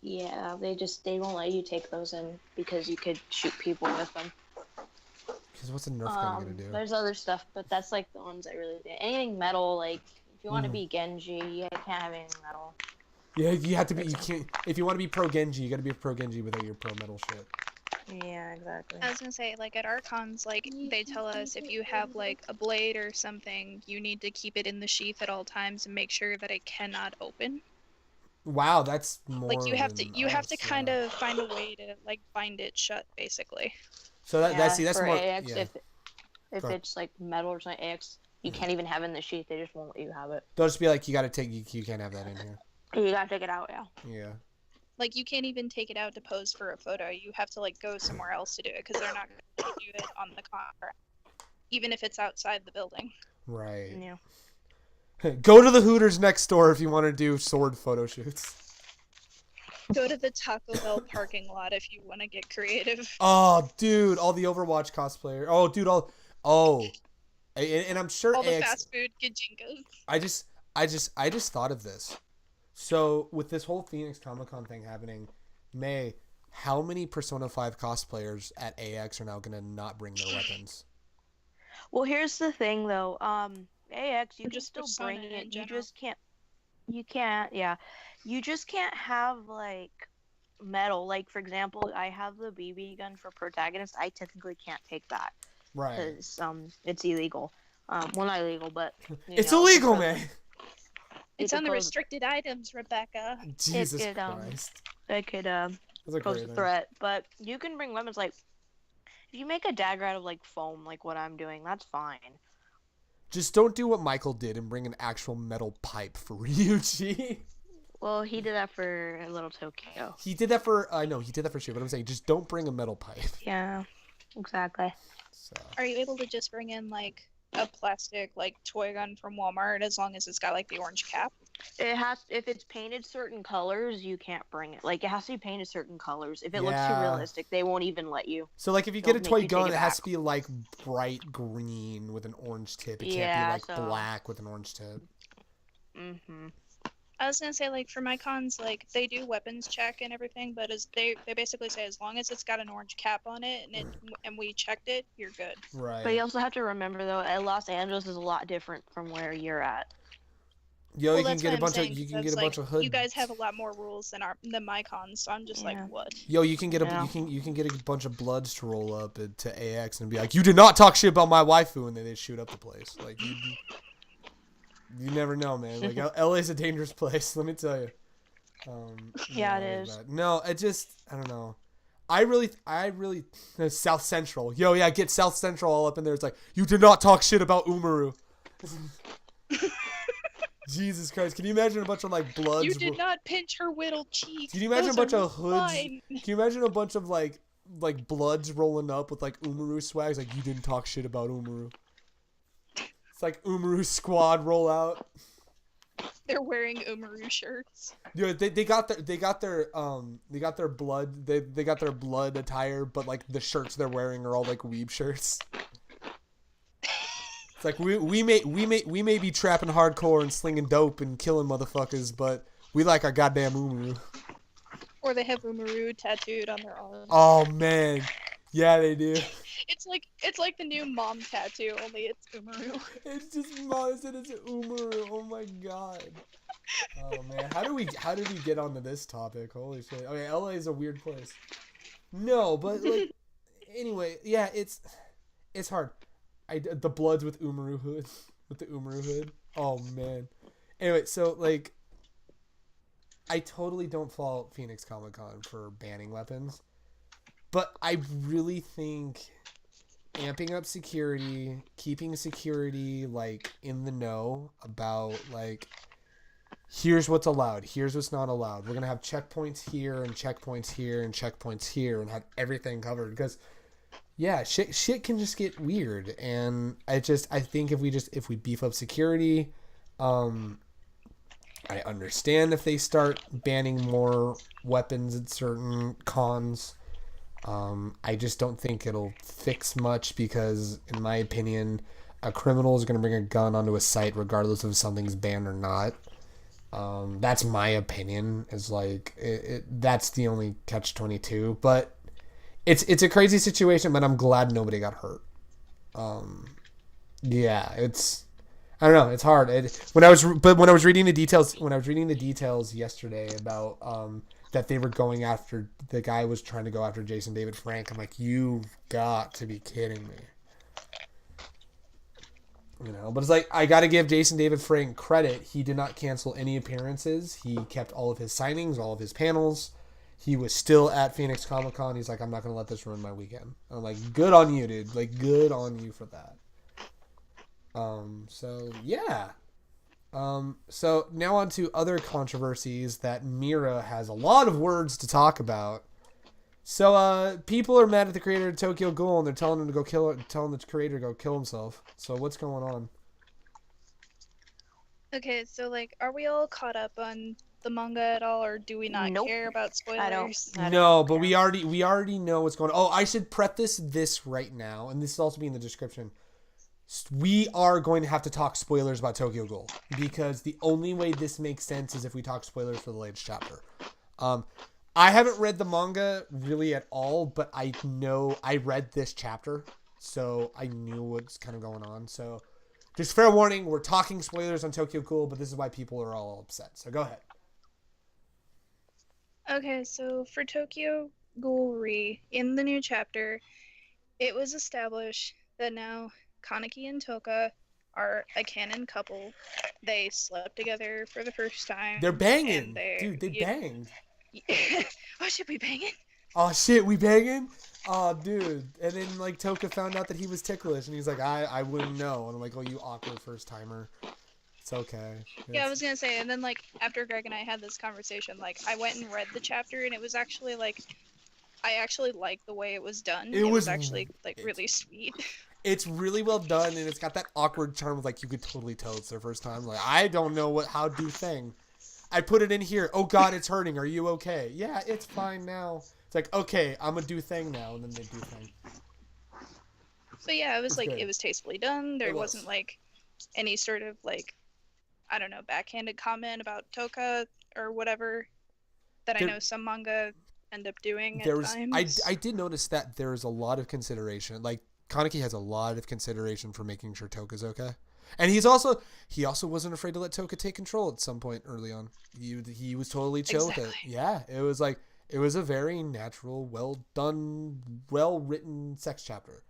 Yeah, they won't let you take those in because you could shoot people with them. Because what's a Nerf gun gonna do? There's other stuff, but that's like the ones I really did. Anything metal, like if you want to be Genji, you can't have anything metal. Yeah, you have to be. You can't. If you want to be pro Genji, you got to be a pro Genji without your pro metal shit. Yeah, exactly. I was gonna say, like, at our cons, like, they tell us if you have, like, a blade or something, you need to keep it in the sheath at all times and make sure that it cannot open. Wow, that's more. Like, you have to kind of find a way to, like, bind it shut, basically. So that's for more. AX, Yeah. if it's like metal or something, AX, you can't even have it in the sheath. They just won't let you have it. They'll just be like, you got to take. You can't have that in here. You gotta take it out, yeah. Yeah. Like, you can't even take it out to pose for a photo. You have to, like, go somewhere else to do it because they're not going to do it on the con, even if it's outside the building. Right. Yeah. Go to the Hooters next door if you want to do sword photo shoots. Go to the Taco Bell parking lot if you want to get creative. Oh, dude, all the Overwatch cosplayers. Oh, dude, and I'm sure all the AX, fast food gajinkas. I just thought of this. So with this whole Phoenix Comic Con thing happening, May, how many Persona 5 cosplayers at AX are now gonna not bring their weapons? Well, here's the thing, though. AX, you can Just still Persona bring in it. You general. just can't. You can't. Yeah, you just can't have like metal. Like for example, I have the BB gun for protagonist. I technically can't take that Right. because it's illegal. Well, not illegal, but It's illegal, man. It's on the restricted items, Rebecca. Jesus could, Christ. It could That's a pose great a thing. threat, but you can bring weapons like if you make a dagger out of like foam, like what I'm doing, that's fine. Just don't do what Michael did and bring an actual metal pipe for Ryuji. Well, he did that for a little Tokyo. He did that for, I know, he did that for sure, but I'm saying just don't bring a metal pipe. Yeah, exactly. So. Are you able to just bring in, like, a plastic, like, toy gun from Walmart as long as it's got, like, the orange cap? It has, if it's painted certain colors, you can't bring it. Like, it has to be painted certain colors. If it looks too realistic, they won't even let you. So, like, if you get a toy gun, it has to be, like, bright green with an orange tip. It can't be, like, black with an orange tip. Mm-hmm. I was gonna say, like, for my cons, like, they do weapons check and everything, but they basically say as long as it's got an orange cap on it and we checked it, you're good. Right. But you also have to remember, though, Los Angeles is a lot different from where you're at. Yo, you Well, can get a bunch of that's bunch of hoods. You guys have a lot more rules than my cons, so I'm just like, what? Yo, you can get you can get a bunch of bloods to roll up to AX and be like, you did not talk shit about my waifu, and then they shoot up the place. Like you never know, man. Like LA's a dangerous place, let me tell you. Yeah, it is. No, I don't know. I really South Central. Yo, yeah, get South Central all up in there. It's like, you did not talk shit about Umaru. Jesus Christ! Can you imagine a bunch of like bloods? You did not pinch her whittle cheek. Can you imagine a bunch of hoods? Fine. Can you imagine a bunch of like bloods rolling up with like Umaru swags? Like, you didn't talk shit about Umaru. It's like Umaru squad roll out. They're wearing Umaru shirts. Yeah, they got their blood they got their blood attire, but like the shirts they're wearing are all like weeb shirts. It's like we may be trapping hardcore and slinging dope and killing motherfuckers, but we like our goddamn Umaru. Or they have Umaru tattooed on their arm. Oh man, yeah they do. It's like the new mom tattoo, only it's Umaru. It's just mom said it's Umaru. Oh my god. Oh man, how did we get onto this topic? Holy shit. Okay, LA is a weird place. No, but like anyway, yeah, it's hard. The Bloods with Umaru hood, with the Umaru hood. Oh man. Anyway, so like, I totally don't fault Phoenix Comic Con for banning weapons, but I really think amping up security, keeping security like in the know about like, here's what's allowed, here's what's not allowed. We're gonna have checkpoints here and checkpoints here and checkpoints here and have everything covered because. Yeah, shit can just get weird, and I think if we beef up security, I understand if they start banning more weapons at certain cons. I just don't think it'll fix much because, in my opinion, a criminal is going to bring a gun onto a site regardless of if something's banned or not. That's my opinion. Is like that's the only catch-22, but. It's a crazy situation, but I'm glad nobody got hurt. Yeah, I don't know, it's hard. When I was reading the details yesterday about that they were going after the guy was trying to go after Jason David Frank, I'm like, you've got to be kidding me. You know, but it's like I got to give Jason David Frank credit. He did not cancel any appearances. He kept all of his signings, all of his panels. He was still at Phoenix Comic Con. He's like, I'm not going to let this ruin my weekend. I'm like, good on you, dude. Like, good on you for that. So, yeah. So, now on to other controversies that Mira has a lot of words to talk about. So, people are mad at the creator of Tokyo Ghoul, and they're telling him to go telling the creator to go kill himself. So, what's going on? Okay, so like, are we all caught up on the manga at all, or do we not Nope. care about spoilers? I don't No, but care. we already know what's going on. Oh, I should prep this right now, and this will also be in the description. We are going to have to talk spoilers about Tokyo Ghoul because the only way this makes sense is if we talk spoilers for the latest chapter. I haven't read the manga really at all, but I know I read this chapter, so I knew what's kind of going on. So, just fair warning, we're talking spoilers on Tokyo Ghoul, but this is why people are all upset. So go ahead. Okay, so for Tokyo Ghoul Re, in the new chapter, it was established that now Kaneki and Toka are a canon couple. They slept together for the first time. They're banging. and Dude, they banged. Oh, should we banging? Oh shit, we banging? Oh dude. And then like Toka found out that he was ticklish and he's like, I wouldn't know. And I'm like, oh, you awkward first timer. It's okay. Yeah, I was gonna say, and then like after Greg and I had this conversation, like I went and read the chapter and it was actually like I actually liked the way it was done. It was actually like really sweet. It's really well done and it's got that awkward charm of like you could totally tell it's their first time. Like, I don't know how to do thing. I put it in here. Oh god, it's hurting. Are you okay? Yeah, it's fine now. It's like, okay, I'm gonna do thing now, and then they do thing. So yeah, it was like good. it was tastefully done. There It was. wasn't like any sort of like, I don't know, backhanded comment about Toka or whatever that I know some manga end up doing at times. I did notice that there's a lot of consideration. Like Kaneki has a lot of consideration for making sure Toka's okay. And he also wasn't afraid to let Toka take control at some point early on. He was totally chill with it. Yeah, it was like it was a very natural, well done, well written sex chapter.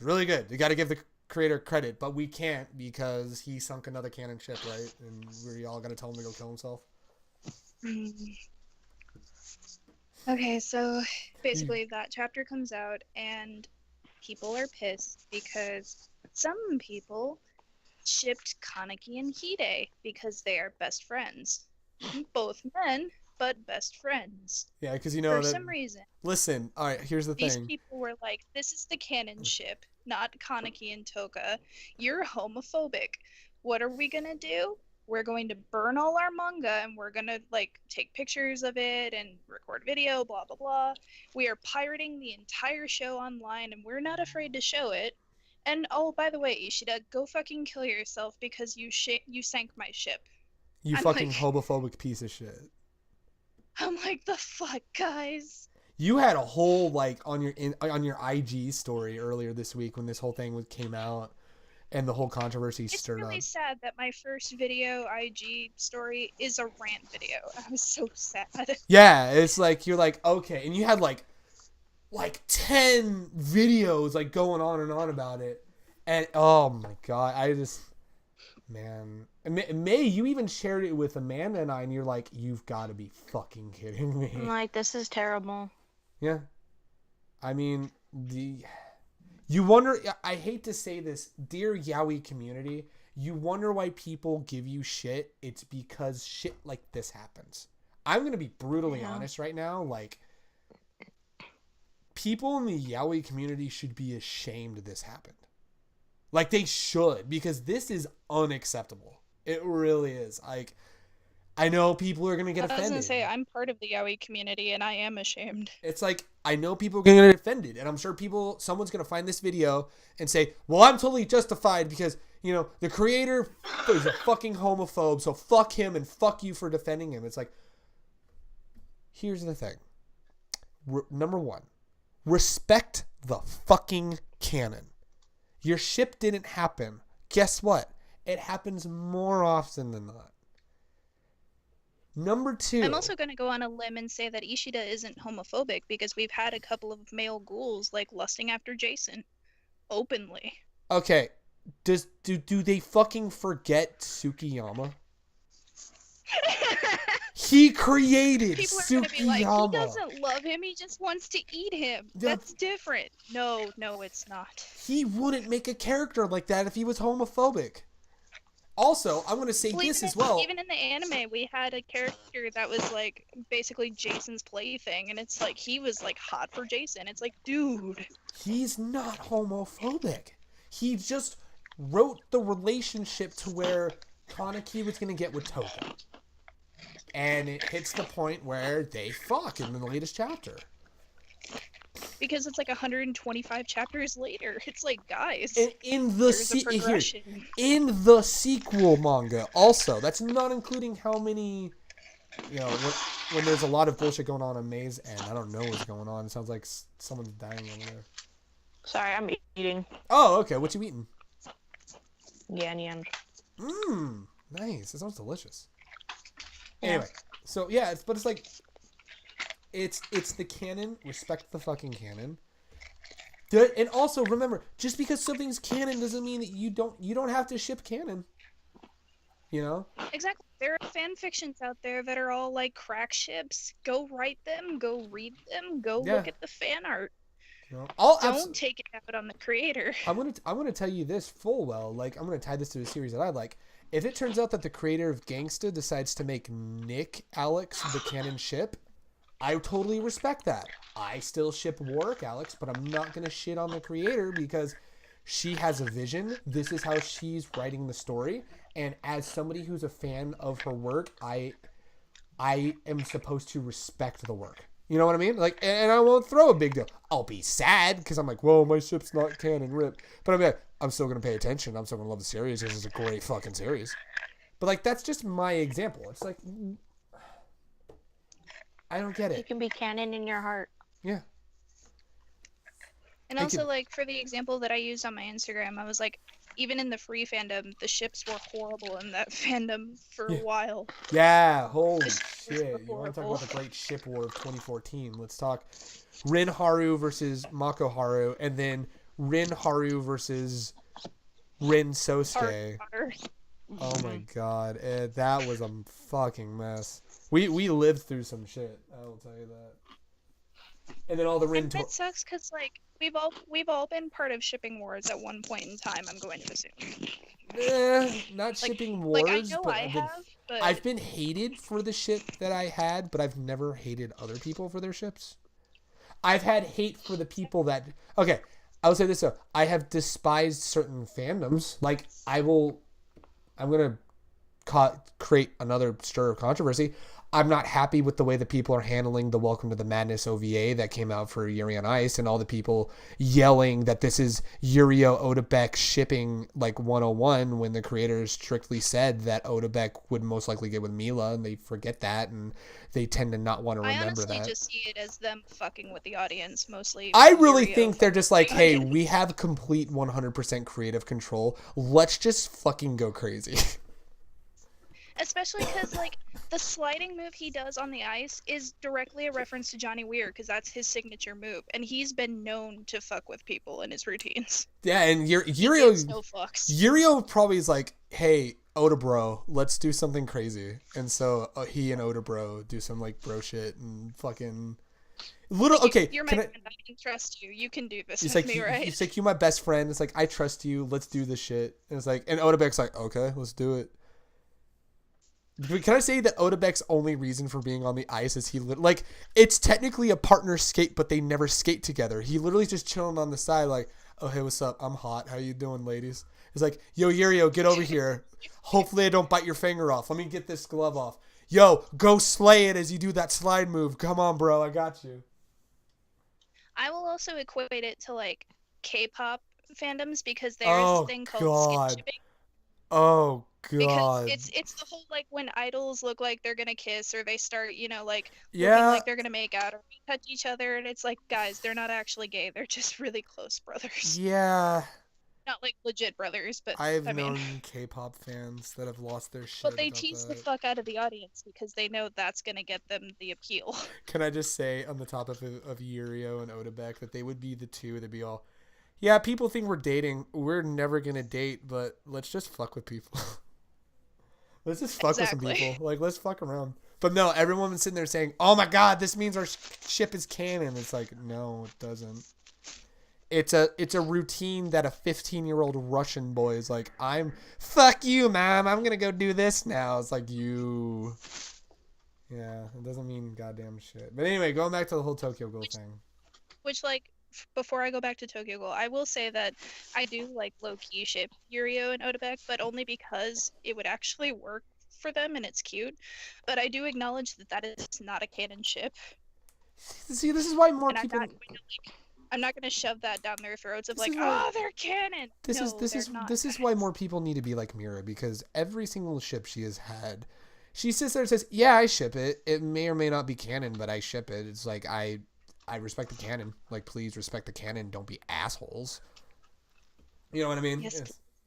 Really good. You got to give the creator credit, but we can't because he sunk another cannon ship, right? And we all got to tell him to go kill himself. Okay, so basically that chapter comes out and people are pissed because some people shipped Kaneki and Hide because they are best friends. Both men, but best friends. Yeah, because you know for some reason. Listen, all right, here's the thing. These people were like, this is the canon ship, not Kaneki and Toka. You're homophobic. What are we gonna do? we're going to burn all our manga and we're going to like take pictures of it and record video, blah blah blah. We are pirating the entire show online and we're not afraid to show it. And oh, by the way, Ishida, go fucking kill yourself because you sank my ship. You I'm fucking like- homophobic piece of shit. I'm like, the fuck, guys. You had a whole like on your IG story earlier this week when this whole thing came out and the whole controversy It's stirred really up. sad that my first video IG story is a rant video. I was so sad. Yeah, it's like you're like okay, and you had like 10 videos like going on and on about it, and oh my god, I just man, May, you even shared it with Amanda and I, and you're like, you've got to be fucking kidding me. I'm like, this is terrible. Yeah. I mean, you wonder, I hate to say this, dear Yaoi community, you wonder why people give you shit. It's because shit like this happens. I'm going to be brutally honest right now. Like, people in the Yaoi community should be ashamed this happened. Like, they should, because this is unacceptable. It really is. Like, I know people are going to get offended. I was going to say, I'm part of the yaoi community, and I am ashamed. It's like, I know people are going to get offended, and I'm sure someone's going to find this video and say, well, I'm totally justified because, you know, the creator is a fucking homophobe, so fuck him and fuck you for defending him. It's like, here's the thing. Number one, respect the fucking canon. Your ship didn't happen. Guess what? It happens more often than not. Number two. I'm also going to go on a limb and say that Ishida isn't homophobic because we've had a couple of male ghouls like lusting after Jason openly. Okay, do they fucking forget Tsukiyama? He created People are going to be like, he Tsukiyama. doesn't love him, he just wants to eat him. Yeah. That's different. No, it's not. He wouldn't make a character like that if he was homophobic. Also, I'm going to say this as well. Even in the anime, we had a character that was like basically Jason's plaything, and it's like he was like hot for Jason. It's like, dude. He's not homophobic. He just wrote the relationship to where Kaneki was going to get with Toka. And it hits the point where they fuck in the latest chapter. Because it's like 125 chapters later. It's like, guys, In the there's a progression. in the sequel manga, also, that's not including how many, you know, when there's a lot of bullshit going on in May's end. I don't know what's going on. It sounds like someone's dying over there. Sorry, I'm eating. Oh, okay. What you eating? Yan yan. Nice. It sounds delicious. Yeah. Anyway, so yeah, it's like, it's the canon. Respect the fucking canon. And also remember, just because something's canon doesn't mean that you don't have to ship canon. You know? Exactly. There are fan fictions out there that are all like crack ships. Go write them. Go read them. Go look at the fan art. You know? Don't take it out on the creator. I'm gonna tell you this full well. Like, I'm gonna tie this to a series that I like. If it turns out that the creator of Gangsta decides to make Nick Alex the canon ship, I totally respect that. I still ship Warwick Alex, but I'm not going to shit on the creator because she has a vision. This is how she's writing the story. And as somebody who's a fan of her work, I am supposed to respect the work. You know what I mean? Like, and I won't throw a big deal. I'll be sad because I'm like, whoa, my ship's not canon, rip. But I'm like, I'm still going to pay attention. I'm still going to love the series. This is a great fucking series. But like, that's just my example. It's like, I don't get You it. can be canon in your heart. Yeah. And Thank also, you. like, for the example that I used on my Instagram, I was like, even in the free fandom, the ships were horrible in that fandom for a while. Yeah, holy This was shit. You want to talk horrible. about the great ship war of 2014? Let's talk Rin Haru versus Mako Haru, and then Rin Haru versus Rin Sosuke. Oh my god. That was a fucking mess. We lived through some shit, I will tell you that. And then all the Rin... And it sucks because, like, we've all been part of shipping wars at one point in time, I'm going to assume. Not Like- shipping wars, Like, I know but I've been hated for the ship that I had, but I've never hated other people for their ships. I've had hate for the people that... Okay, I will say this though. I have despised certain fandoms. Like, I'm going to create another stir of controversy. I'm not happy with the way that people are handling the Welcome to the Madness OVA that came out for Yuri on Ice, and all the people yelling that this is Yurio Odabek shipping like 101 when the creators strictly said that Odabek would most likely get with Mila, and they forget that, and they tend to not want to remember that. I honestly just see it as them fucking with the audience mostly. I really think they're just like, hey, we have complete 100% creative control. Let's just fucking go crazy. Especially because, like, the sliding move he does on the ice is directly a reference to Johnny Weir, because that's his signature move, and he's been known to fuck with people in his routines. Yeah, and Yurio no fucks. Yurio probably is like, hey, Oda bro, let's do something crazy. And so he and Oda bro do some like bro shit and fucking little. Okay, you're my friend. I can trust you. You can do this with like, me, right? It's like, you're my best friend. It's like, I trust you. Let's do this shit. And it's like, and Odabek's like, okay, let's do it. Can I say that Odabek's only reason for being on the ice is like, it's technically a partner skate, but they never skate together. He literally just chilling on the side like, oh, hey, what's up? I'm hot. How you doing, ladies? It's like, yo, Yurio, get over here. Hopefully I don't bite your finger off. Let me get this glove off. Yo, go slay it as you do that slide move. Come on, bro. I got you. I will also equate it to, like, K-pop fandoms, because there is a thing called skin shipping. Oh, God. Because it's the whole, like, when idols look like they're gonna kiss, or they start, you know, like, yeah, looking like they're gonna make out, or touch each other, and it's like, guys, they're not actually gay. They're just really close brothers. Yeah. Not, like, legit brothers, but I've known K-pop fans that have lost their shit. But they tease the fuck out of the audience because they know that's gonna get them the appeal. Can I just say, on the topic of Yurio and Odabek, that they would be the two that'd be all, yeah, people think we're dating. We're never gonna date, but let's just fuck with people. Let's just fuck with some people. Like, let's fuck around. But no, everyone was sitting there saying, oh my God, this means our ship is canon. It's like, no, it doesn't. It's a routine that a 15-year-old Russian boy is like, fuck you, mom. I'm going to go do this now. It's like, you. Yeah, it doesn't mean goddamn shit. But anyway, going back to the whole Tokyo Ghoul thing. Which, like, before I go back to Tokyo Ghoul, I will say that I do, like, low-key ship Yurio and Odabek, but only because it would actually work for them and it's cute. But I do acknowledge that is not a canon ship. See, this is why more people... I'm not going to shove that down their throats of, like, oh, they're canon. This is why more people need to be like Mira, because every single ship she has had, she sits there and says, yeah, I ship it. It may or may not be canon, but I ship it. It's like, I respect the canon. Like, please respect the canon. Don't be assholes. You know what I mean? Yes.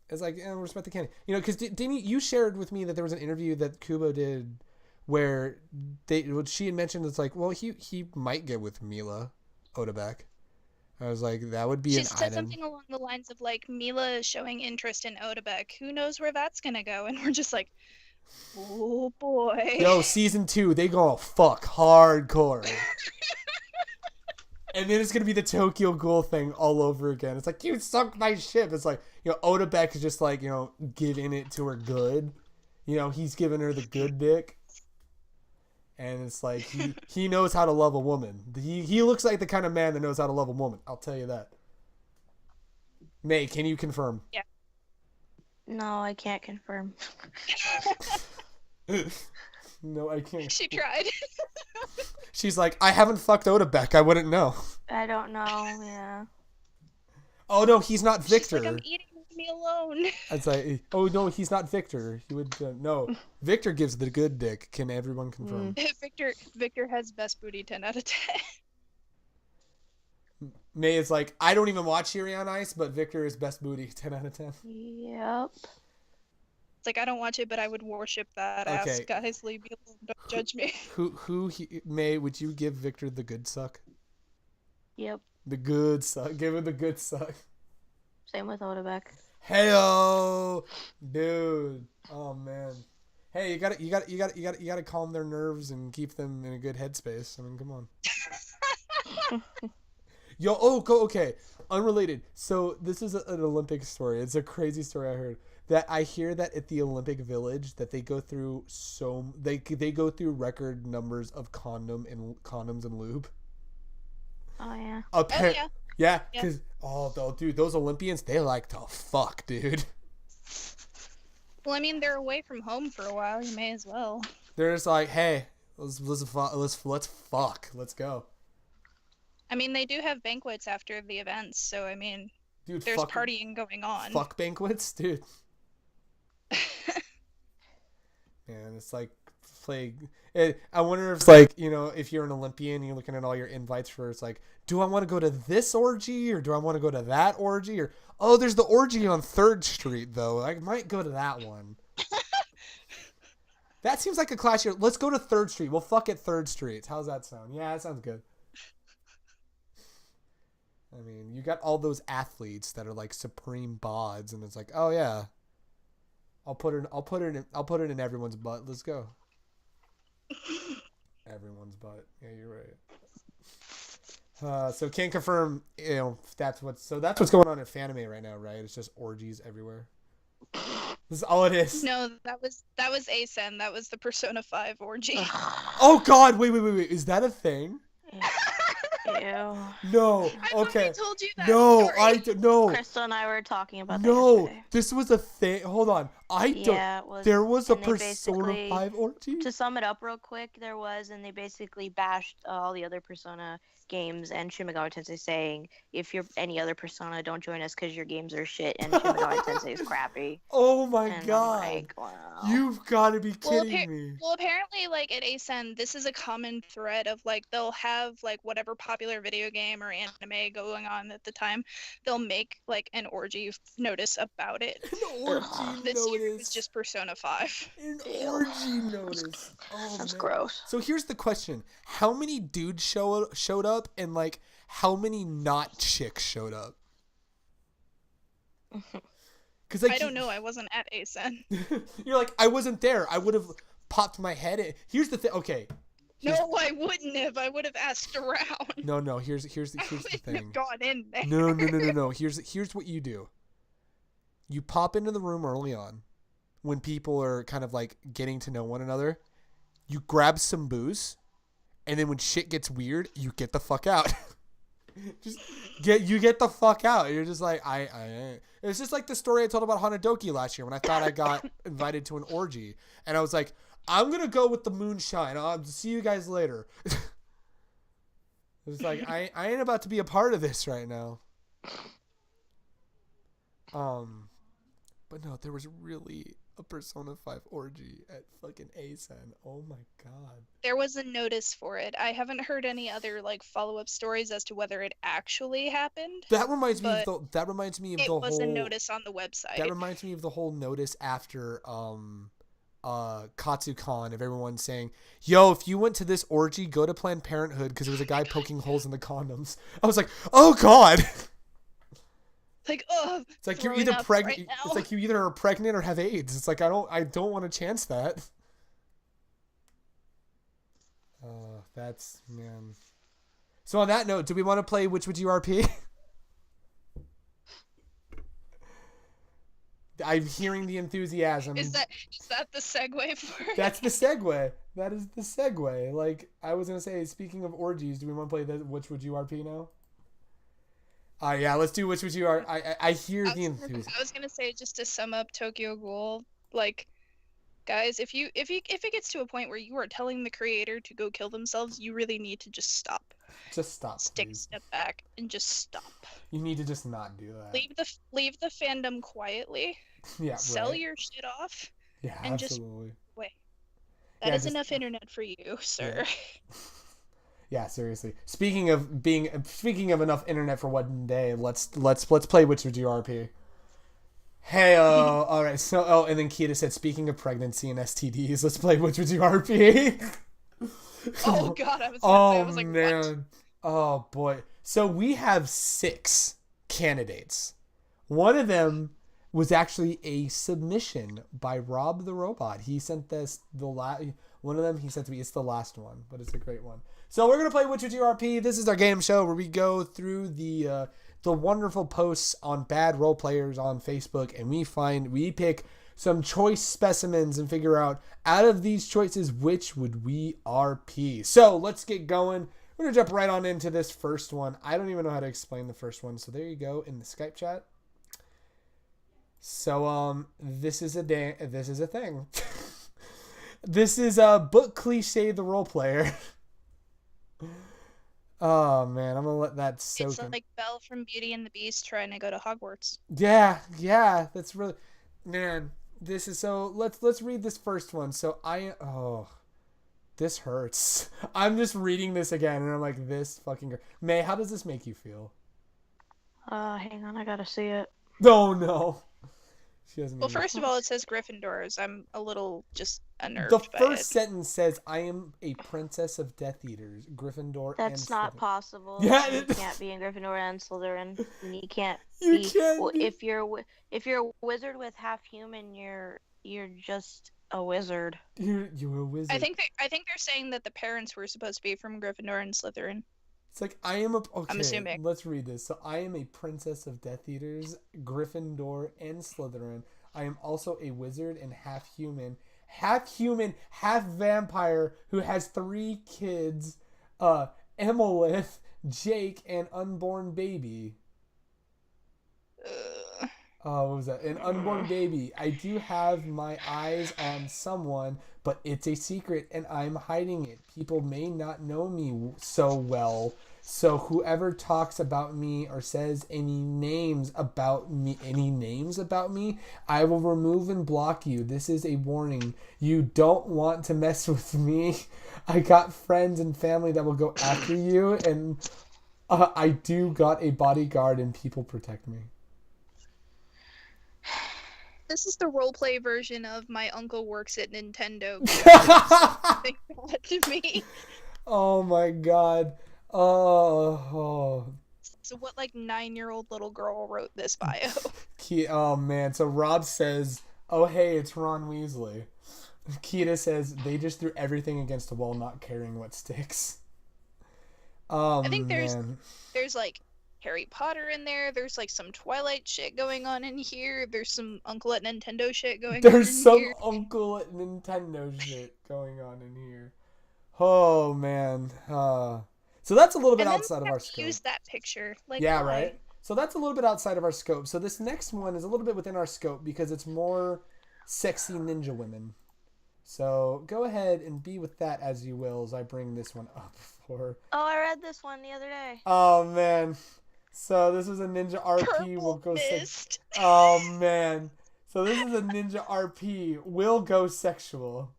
It's like, respect the canon. You know, because didn't you shared with me that there was an interview that Kubo did where she had mentioned, it's like, well, he might get with Mila Odabek. I was like, that would be an item. She said something along the lines of, like, Mila is showing interest in Odabek. Who knows where that's gonna go? And we're just like, oh boy. Yo, season 2, they go fuck hardcore. And then it's gonna be the Tokyo Ghoul thing all over again. It's like, you sunk my ship. It's like, you know, Odabek is just like, you know, giving it to her good. You know, he's giving her the good dick. And it's like, he knows how to love a woman. He looks like the kind of man that knows how to love a woman. I'll tell you that. May, can you confirm? Yeah. No, I can't confirm. No, I can't. She tried. She's like, I haven't fucked Odabek. I wouldn't know. I don't know, yeah. Oh, no, he's not Victor. She's like, I'm eating, leave me alone. It's like, oh, no, he's not Victor. He would, no. Victor gives the good dick. Can everyone confirm? Victor has best booty 10 out of 10. May is like, I don't even watch Yuri on Ice, but Victor is best booty 10 out of 10. Yep. It's like, I don't watch it, but I would worship that ass. Guys, leave me alone. Don't judge me. May, would you give Victor the good suck? Yep. The good suck. Give him the good suck. Same with Odabek. Heyo, dude. Oh man. Hey, you gotta calm their nerves and keep them in a good headspace. I mean, come on. Yo, okay. Unrelated. So this is an Olympic story. It's a crazy story I heard. That I hear that at the Olympic Village that they go through they go through record numbers of condoms and lube. Oh yeah. Yeah, because dude, those Olympians, they like to fuck, dude. Well, I mean, they're away from home for a while. You may as well. They're just like, hey, let's fuck. Let's go. I mean, they do have banquets after the events, so I mean, Dude, there's partying going on. Fuck banquets, dude. Man, it's like I wonder if it's like, you know, if you're an Olympian, you're looking at all your invites for, it's like, do I want to go to this orgy or do I want to go to that orgy? Or, oh, there's the orgy on 3rd Street, though. I might go to that one. That seems like a clash here. Let's go to 3rd Street. We'll fuck at 3rd Street. How's that sound? Yeah, that sounds good. I mean, you got all those athletes that are like supreme bods, and it's like, oh yeah, I'll put it in everyone's butt. Let's go. Everyone's butt. Yeah, you're right. So can't confirm. You know, that's what's going on at Fanime right now, right? It's just orgies everywhere. This is all it is. No, that was ASEN. That was the Persona 5 orgy. Oh God! Wait! Is that a thing? Ew. No. Okay. I told you that no, story. No. Crystal and I were talking about that yesterday. This was a thing. Hold on. Yeah, it was. There was a Persona 5 orgy? To sum it up real quick, there was, and they basically bashed all the other Persona games and Shin Megami Tensei, saying, if you're any other Persona, don't join us because your games are shit and Shin Megami Tensei is crappy. Oh my God. I'm like, wow. You've got to be kidding me. Well, apparently, like, at ASEN, this is a common thread of, like, they'll have, like, whatever popular video game or anime going on at the time, they'll make, like, an orgy notice about it. An orgy This notice. year was just Persona 5. An orgy notice. Oh, That's man. gross. So here's the question. How many dudes showed up and, like, how many not chicks showed up? Because I don't know. I wasn't at ASEN. You're like, I wasn't there. I would have popped my head in. Here's the thing. Okay. No, I wouldn't have. I would have asked around. No. Here's the I wouldn't thing. have gone in there. No. Here's what you do. You pop into the room early on, when people are kind of like getting to know one another. You grab some booze, and then when shit gets weird, you get the fuck out. Get the fuck out. You're just like it's just like the story I told about Hanadoki last year when I thought I got invited to an orgy, and I was like, I'm gonna go with the moonshine. I'll see you guys later. It's like I ain't about to be a part of this right now. But no, there was really a Persona 5 orgy at fucking ASEN. Oh my God. There was a notice for it. I haven't heard any other like follow-up stories as to whether it actually happened. That reminds me of the whole. It was a notice on the website. That reminds me of the whole notice after KatsuCon of everyone saying, yo, if you went to this orgy, go to Planned Parenthood because there was a guy poking holes in the condoms. I was like, oh God. Like, oh, it's like you're either pregnant. Right, it's like you either are pregnant or have AIDS. It's like I don't want to chance that. That's man. So on that note, do we want to play Which Would You RP? I'm hearing the enthusiasm. Is that the segue for it? That's the segue. That is the segue. Like I was gonna say, speaking of orgies, do we want to play the Which Would You RP now? Yeah, let's do Which Would You Are. I hear the enthusiasm. I was gonna say, just to sum up Tokyo Ghoul, like, guys, if it gets to a point where you are telling the creator to go kill themselves, you really need to just stop. Just stop. Take a step back and just stop. You need to just not do that. Leave the fandom quietly. Yeah. Sell your shit off. Yeah, and absolutely. Just wait. That is enough internet for you, sir. Yeah. Yeah, seriously. Speaking of enough internet for one day, let's play Which Would You RP. Hey, all right. So, and then Kita said, speaking of pregnancy and STDs, let's play Which Would You RP. Oh God, I was like, man. What? Oh boy. So we have 6 candidates. One of them was actually a submission by Rob the Robot. He sent this one of them he sent to me. It's the last one, but it's a great one. So we're gonna play Which Would You RP. This is our game show where we go through the wonderful posts on bad role players on Facebook, and we pick some choice specimens and figure out of these choices which would we RP. So let's get going. We're gonna jump right on into this first one. I don't even know how to explain the first one, so there you go in the Skype chat. So this is a thing. This is a book cliche, the role player. Oh man, I'm gonna let that soak It's in. like Belle from Beauty and the Beast trying to go to Hogwarts. Yeah, that's really, man. This is so. Let's read this first one. So this hurts. I'm just reading this again, and I'm like, this fucking. May, how does this make you feel? Hang on, I gotta see it. Oh no, she doesn't. Well, Even... first of all, it says Gryffindors. I'm a little just The unnerved by first it. sentence says, "I am a princess of Death Eaters, Gryffindor." That's and not Slytherin. possible. Yeah, You can't be in Gryffindor and Slytherin. And you can't you be. can't. Well, Be... if you're a wizard with half human, you're just a wizard. You're a wizard. I think they're saying that the parents were supposed to be from Gryffindor and Slytherin. It's like, I am a... Okay, I'm assuming. let's read this. So, I am a princess of Death Eaters, Gryffindor, and Slytherin. I am also a wizard and half human, half vampire who has 3 kids, Emilith, Jake, and unborn baby. What was that? An unborn baby. I do have my eyes on someone, but it's a secret and I'm hiding it. People may not know me so well. So whoever talks about me or says any names about me, I will remove and block you. This is a warning. You don't want to mess with me. I got friends and family that will go after you, and I do got a bodyguard and people protect me. This is the roleplay version of my uncle works at Nintendo. To me. Oh my god. Oh. So what, like, 9-year-old little girl wrote this bio? Oh man. So Rob says, "Oh hey, it's Ron Weasley." Kita says, "They just threw everything against the wall, not caring what sticks." I think there's like Harry Potter in there. There's like some Twilight shit going on in here. There's some Uncle at Nintendo shit going on in here. There's some Uncle at Nintendo shit going on in here. Oh man. So that's a little bit outside of our scope. Use that picture. Like, yeah, why? right? So that's a little bit outside of our scope. So this next one is a little bit within our scope because it's more sexy ninja women. So go ahead and be with that as you will as I bring this one up for... Oh, I read this one the other day. Oh man. So this is a ninja RP. Purple Will go Mist. Oh man. So this is a ninja RP. Will go sexual.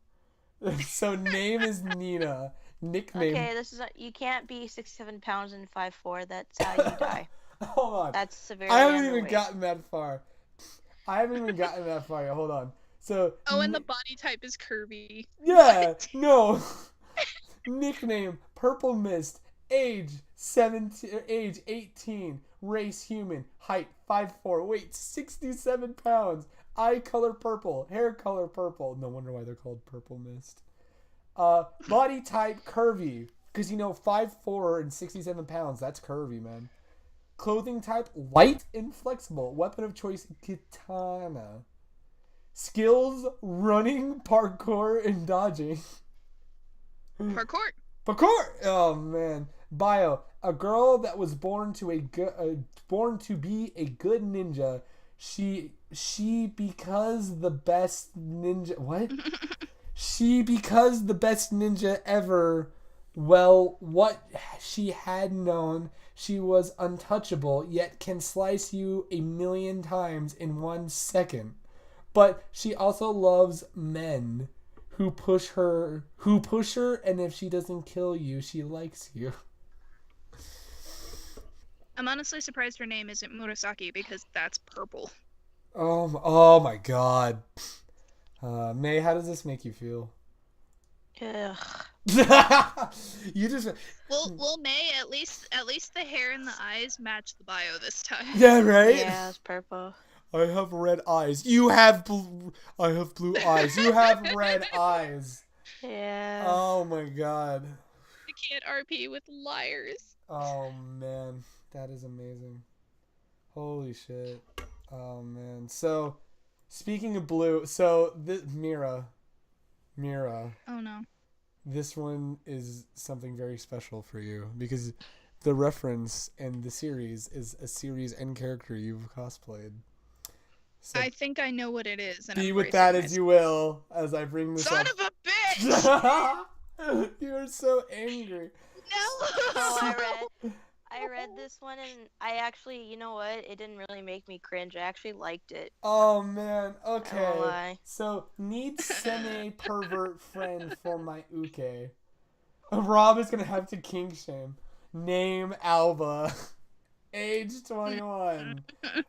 So name is Nina. Nickname. Okay, you can't be 67 pounds and 5'4". That's how you die. Hold on. That's severely I haven't underweight. even gotten that far. yet. Hold on. So. Oh, and the body type is curvy. Yeah. What? No. Nickname Purple Mist. Age 18. Race human. Height 5'4". Weight 67 pounds. Eye color purple. Hair color purple. No wonder why they're called Purple Mist. Body type curvy. Because 5'4" and 67 pounds. That's curvy, man. Clothing type light and flexible. Weapon of choice katana. Skills running, parkour, and dodging. Parkour. Oh man. Bio: a girl that was born to be a good ninja. She because the best ninja. What? She because the best ninja ever. Well, what she had known, she was untouchable, yet can slice you 1,000,000 times in 1 second. But she also loves men who push her, and if she doesn't kill you, she likes you. I'm honestly surprised her name isn't Murasaki because that's purple. Oh my god. May, how does this make you feel? Ugh. You just... Well, May, at least the hair and the eyes match the bio this time. Yeah, right? Yeah, it's purple. I have red eyes. You have blue... I have blue eyes. You have red eyes. Yeah. Oh my god. You can't RP with liars. Oh man, that is amazing. Holy shit. Oh man. So, speaking of blue, so this Mira. Oh no. This one is something very special for you because the reference and the series is a series and character you've cosplayed. So I think I know what it is, and be I'm with bracing that as myself. you will, as I bring this Son up. of a bitch! You are so angry. No! Oh, I read this one and I actually, you know what? It didn't really make me cringe. I actually liked it. Oh man, I won't okay. lie. So, need semi-pervert friend for my uke. Rob is gonna have to kink shame. Name Alba. Age 21.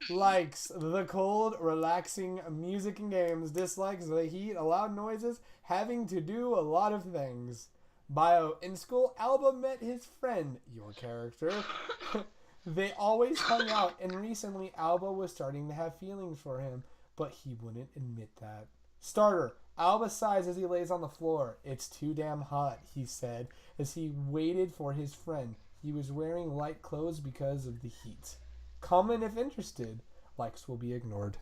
Likes the cold, relaxing music and games. Dislikes the heat, loud noises, having to do a lot of things. Bio: in school, Alba met his friend, your character. They always hung out, and recently Alba was starting to have feelings for him, but he wouldn't admit that. Starter: Alba sighs as he lays on the floor. It's too damn hot, he said, as he waited for his friend. He was wearing light clothes because of the heat. Comment if interested. Likes will be ignored.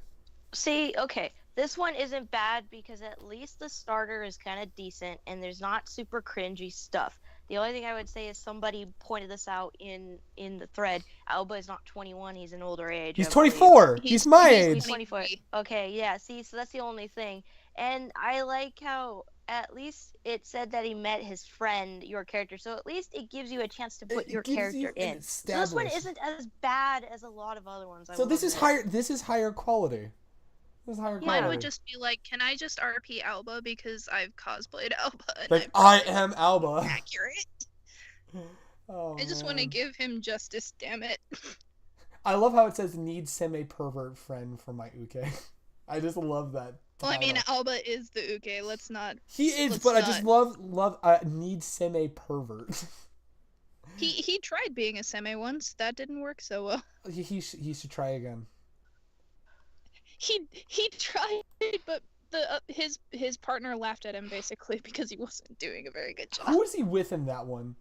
See, okay, this one isn't bad because at least the starter is kind of decent and there's not super cringy stuff. The only thing I would say is somebody pointed this out in the thread. Alba is not 21; he's an older age. He's I believe. 24. He's my age. He's 24. Okay, yeah. See, so that's the only thing. And I like how at least it said that he met his friend, your character. So at least it gives you a chance to put your character in. So this one isn't as bad as a lot of other ones. So this is higher. This is higher quality. This is higher quality. Mine would just be like, can I just RP Alba because I've cosplayed Alba? And like I am Alba. Accurate. Oh, I just want to give him justice. Damn it. I love how it says need semi-pervert friend for my uke. I just love that. Well, I mean, Alba is the uke. Let's not. He is, but I just love need semi-pervert. He tried being a semi once. That didn't work so well. He should try again. He tried, but his partner laughed at him basically because he wasn't doing a very good job. Who was he with in that one?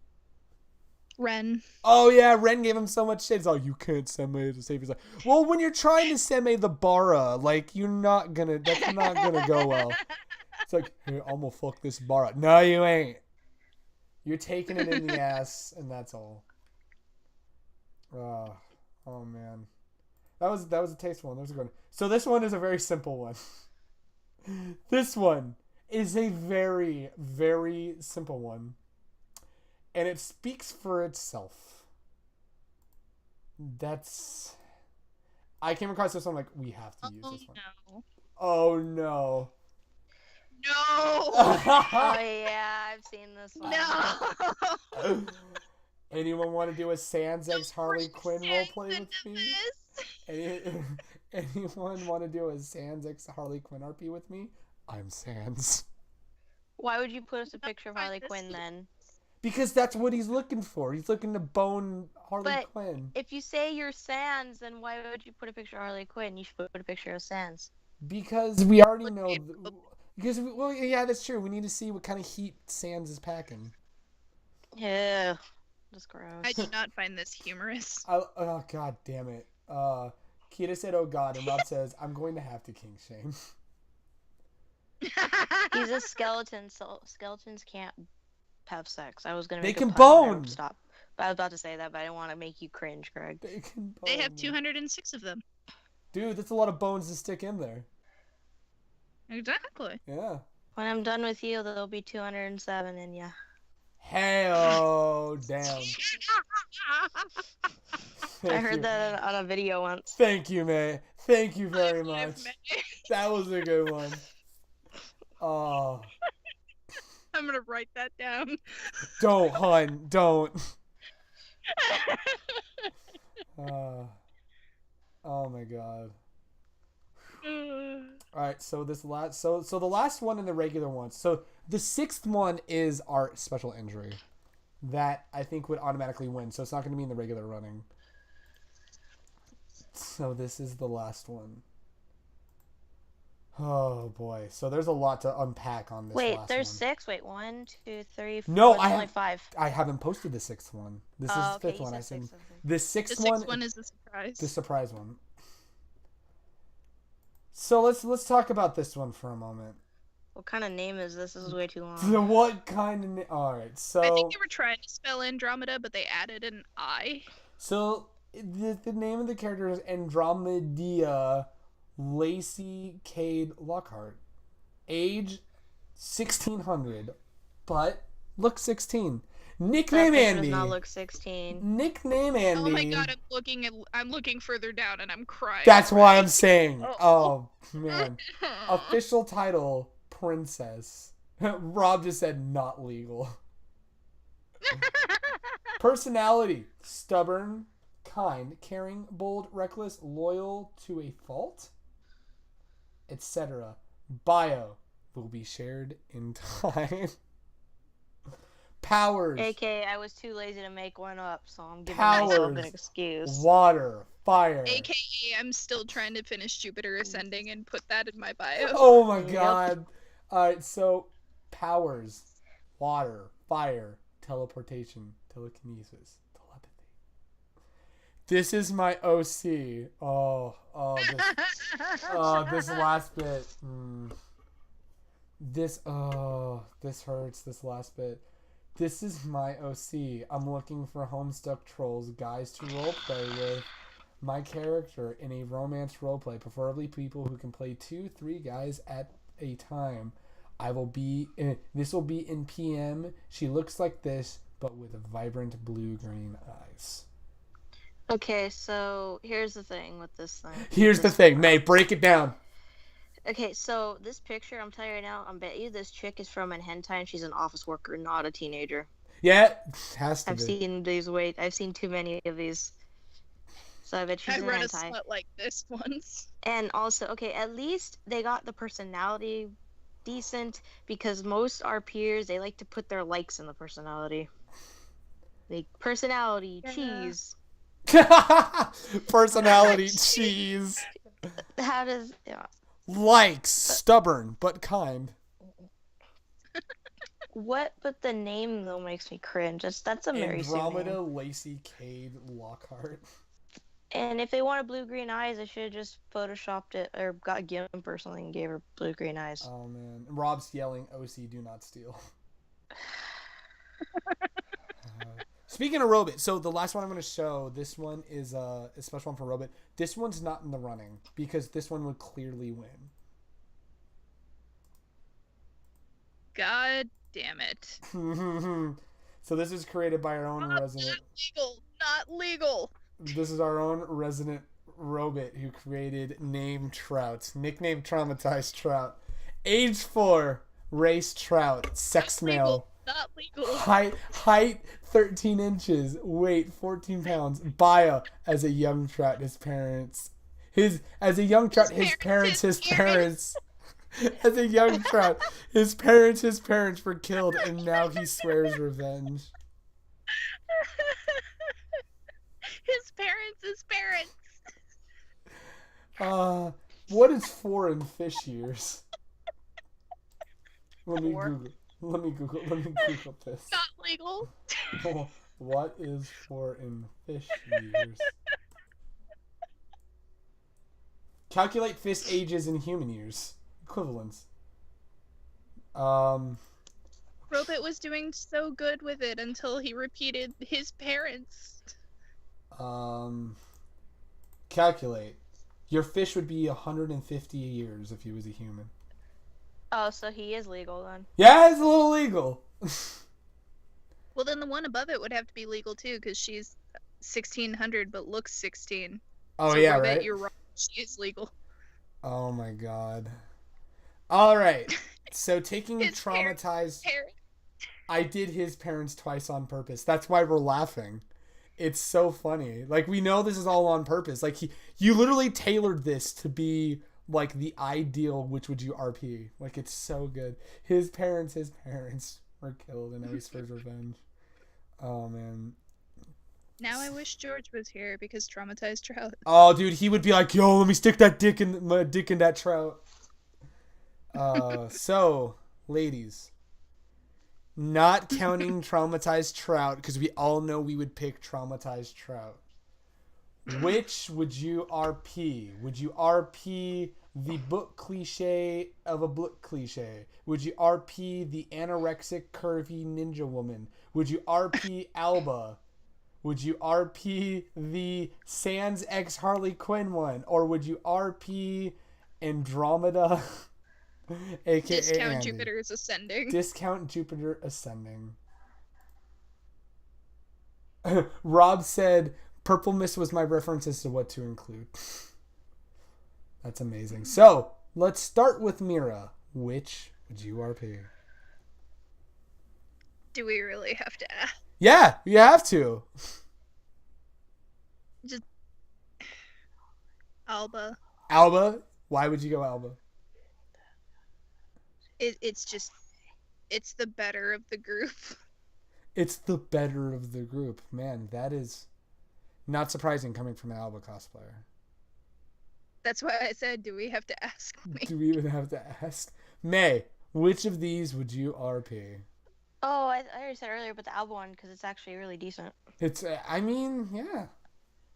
Ren. Oh yeah, Ren gave him so much shit. He's like, you can't semi to save his life. Well, when you're trying to semi the Bara, like that's not gonna go well. It's like, hey, I'm gonna fuck this Bara. No, you ain't. You're taking it in the ass, and that's all. Oh man, that was a tasteful one. That was a good one. So this one is a very simple one. This one is a very, very simple one. And it speaks for itself. I came across this one like, we have to use this one. No. Oh no. No! Oh yeah, I've seen this one. No! Anyone want to do a Sans X Harley Quinn roleplay with me? Anyone want to do a Sans X Harley Quinn RP with me? I'm Sans. Why would you put us a picture of Harley Quinn then? Because that's what he's looking for. He's looking to bone Harley Quinn. If you say you're Sans, then why would you put a picture of Harley Quinn? You should put a picture of Sans. Because we already know. Well, yeah, that's true. We need to see what kind of heat Sans is packing. Yeah, that's gross. I do not find this humorous. Oh god damn it. Kita said, "Oh god," and Rob says, "I'm going to have to kink shame." He's a skeleton, so skeletons can't have sex. I was gonna. They make can a pun bone. There. Stop. But I was about to say that, but I didn't want to make you cringe, Greg. They can bone. They have 206 of them. Dude, that's a lot of bones to stick in there. Exactly. Yeah. When I'm done with you, there'll be 207 in ya. Hell, damn. I heard that on a video once. Thank you, man. Thank you very much. That was a good one. Oh. I'm gonna write that down. Don't, hun. Don't. Oh my god. Alright, so the last one and the regular one. So the sixth one is our special injury. That I think would automatically win, so it's not going to be in the regular running. So this is the last one. Oh boy. So there's a lot to unpack on this last one. Wait, there's 6? Wait, 1, 2, 3, 4. No, only 5. I haven't posted the sixth one. This is the fifth one. I said the sixth one is the surprise. The surprise one. So let's talk about this one for a moment. What kind of name is this? This is way too long. So what kind of name? All right, so I think they were trying to spell Andromeda, but they added an I. So the name of the character is Andromeda Lacey Cade Lockhart. Age 1600, but look 16. Nickname That Andy. does not look 16. Nickname Andy. Oh my god, I'm looking further down and I'm crying. That's already. why I'm saying. Oh. Oh man. Official title: Princess. Rob just said not legal. Personality: stubborn, kind, caring, bold, reckless, loyal to a fault, etc. Bio will be shared in time. Powers: AK, I was too lazy to make one up, so I'm giving Powers. myself an excuse. Water, fire. AKA, I'm still trying to finish Jupiter Ascending and put that in my bio. Oh my Yep. god. Alright, so powers: water, fire, teleportation, telekinesis, telepathy. This is my OC. This last bit. This hurts, this last bit. This is my OC. I'm looking for homestuck trolls, guys to roleplay with my character in a romance roleplay, preferably people who can play 2-3 guys at a time. This will be in PM. She looks like this, but with vibrant blue-green eyes. Okay, so here's the thing with this thing. Here's the thing, May, break it down. Okay, so this picture, I'm telling you right now, I bet you this chick is from a hentai and she's an office worker, not a teenager. Yeah, has to I've be. seen these. I've seen too many of these. So I bet she's I an read a hentai. slut like this once. And also, okay, at least they got the personality decent, because most our peers, they like to put their likes in the personality. Like, personality, Yeah. cheese. Personality, cheese. How does... Yeah. Likes, stubborn, but kind. What but the name, though, makes me cringe. That's a Mary Sue Andromeda name. Lacey Cade Lockhart. And if they wanted blue-green eyes, they should have just photoshopped it, or got GIMP or something and gave her blue-green eyes. Oh man, Rob's yelling, "OC, do not steal." Speaking of Robit, so the last one I'm going to show, this one is a special one for Robit. This one's not in the running because this one would clearly win. God damn it. So this is created by our own resident. Not legal. This is our own resident Robit who created Name Trout, nickname Traumatized Trout, age 4, race Trout, sex male. Not legal. Height 13 inches, weight 14 pounds. Bio: as a young trout, his parents. As a young trout, his parents. As a young trout, his parents were killed, and now he swears revenge. His parents. What is 4 in fish years? Let me Four. Google this. Not legal. What is 4 in fish years? Calculate fish ages in human years. Equivalents. Robit was doing so good with it until he repeated his parents. Calculate. Your fish would be 150 years if he was a human. Oh, so he is legal then. Yeah, it's a little legal. Well, then the one above it would have to be legal too, because she's 1600 but looks 16. Oh, so yeah, Robit, right? you're wrong. She is legal. Oh, my God. All right. So taking His traumatized... Parents. I did his parents twice on purpose. That's why we're laughing. It's so funny. Like, we know this is all on purpose. Like, you literally tailored this to be, like, the ideal which would you RP. Like, it's so good. His parents were killed, and now he swears revenge. Oh, man. Now I wish George was here because traumatized trout. Oh, dude, he would be like, yo, let me stick that dick in that trout. So, ladies, not counting traumatized trout, because we all know we would pick traumatized trout. Which would you RP? Would you RP the book cliche of a book cliche? Would you RP the anorexic curvy ninja woman? Would you RP Alba? Would you RP the Sans X Harley Quinn one? Or would you RP Andromeda, aka Discount Andy. Jupiter is ascending. Discount Jupiter ascending. Rob said, Purple Mist was my reference as to what to include. That's amazing. So, let's start with Mira. Which would you RP? Do we really have to ask? Yeah, you have to. Just Alba. Alba? Why would you go Alba? It's the better of the group. It's the better of the group. Man, that is not surprising coming from an Alba cosplayer. That's why I said, do we have to ask me? Do we even have to ask? May, which of these would you RP? Oh, I already said earlier, but the Alba one, because it's actually really decent. It's, I mean, yeah.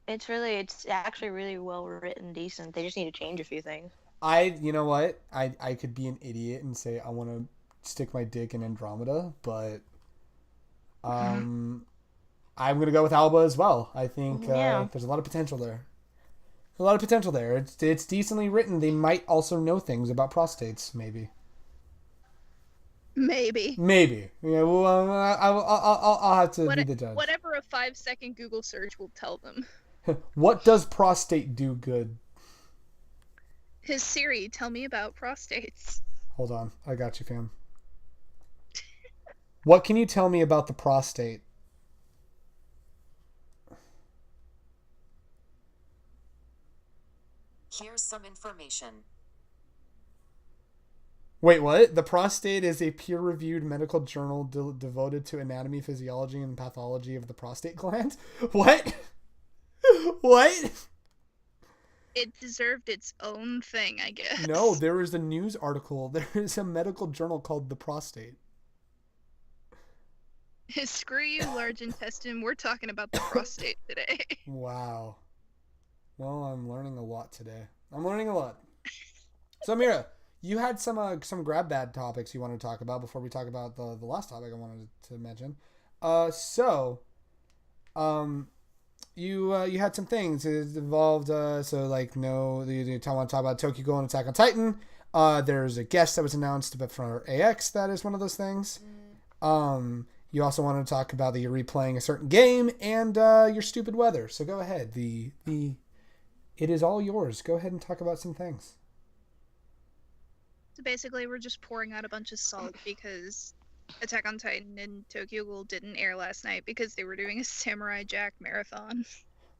It's actually really well written, decent. They just need to change a few things. You know what? I could be an idiot and say I want to stick my dick in Andromeda, but I'm going to go with Alba as well. I think there's a lot of potential there. A lot of potential there. It's decently written. They might also know things about prostates, maybe. Maybe. Yeah, well, I'll have to be the judge. Whatever a 5-second Google search will tell them. What does prostate do good? His Siri, tell me about prostates. Hold on. I got you, fam. What can you tell me about the prostate? Here's some information. Wait, what? The prostate is a peer-reviewed medical journal devoted to anatomy, physiology, and pathology of the prostate gland? What? What? It deserved its own thing, I guess. No, there is a news article. There is a medical journal called The Prostate. Screw you, large intestine. We're talking about the prostate today. Wow. Well, I'm learning a lot today. I'm learning a lot. So, Mira, you had some grab bag topics you wanted to talk about before we talk about the last topic I wanted to mention. You had some things. It involved you want to talk about Tokyo Ghoul and Attack on Titan. There's a guest that was announced for AX. That is one of those things. You also wanted to talk about that you're replaying a certain game and your stupid weather. So go ahead. It is all yours. Go ahead and talk about some things. So basically, we're just pouring out a bunch of salt because Attack on Titan and Tokyo Ghoul didn't air last night because they were doing a Samurai Jack marathon.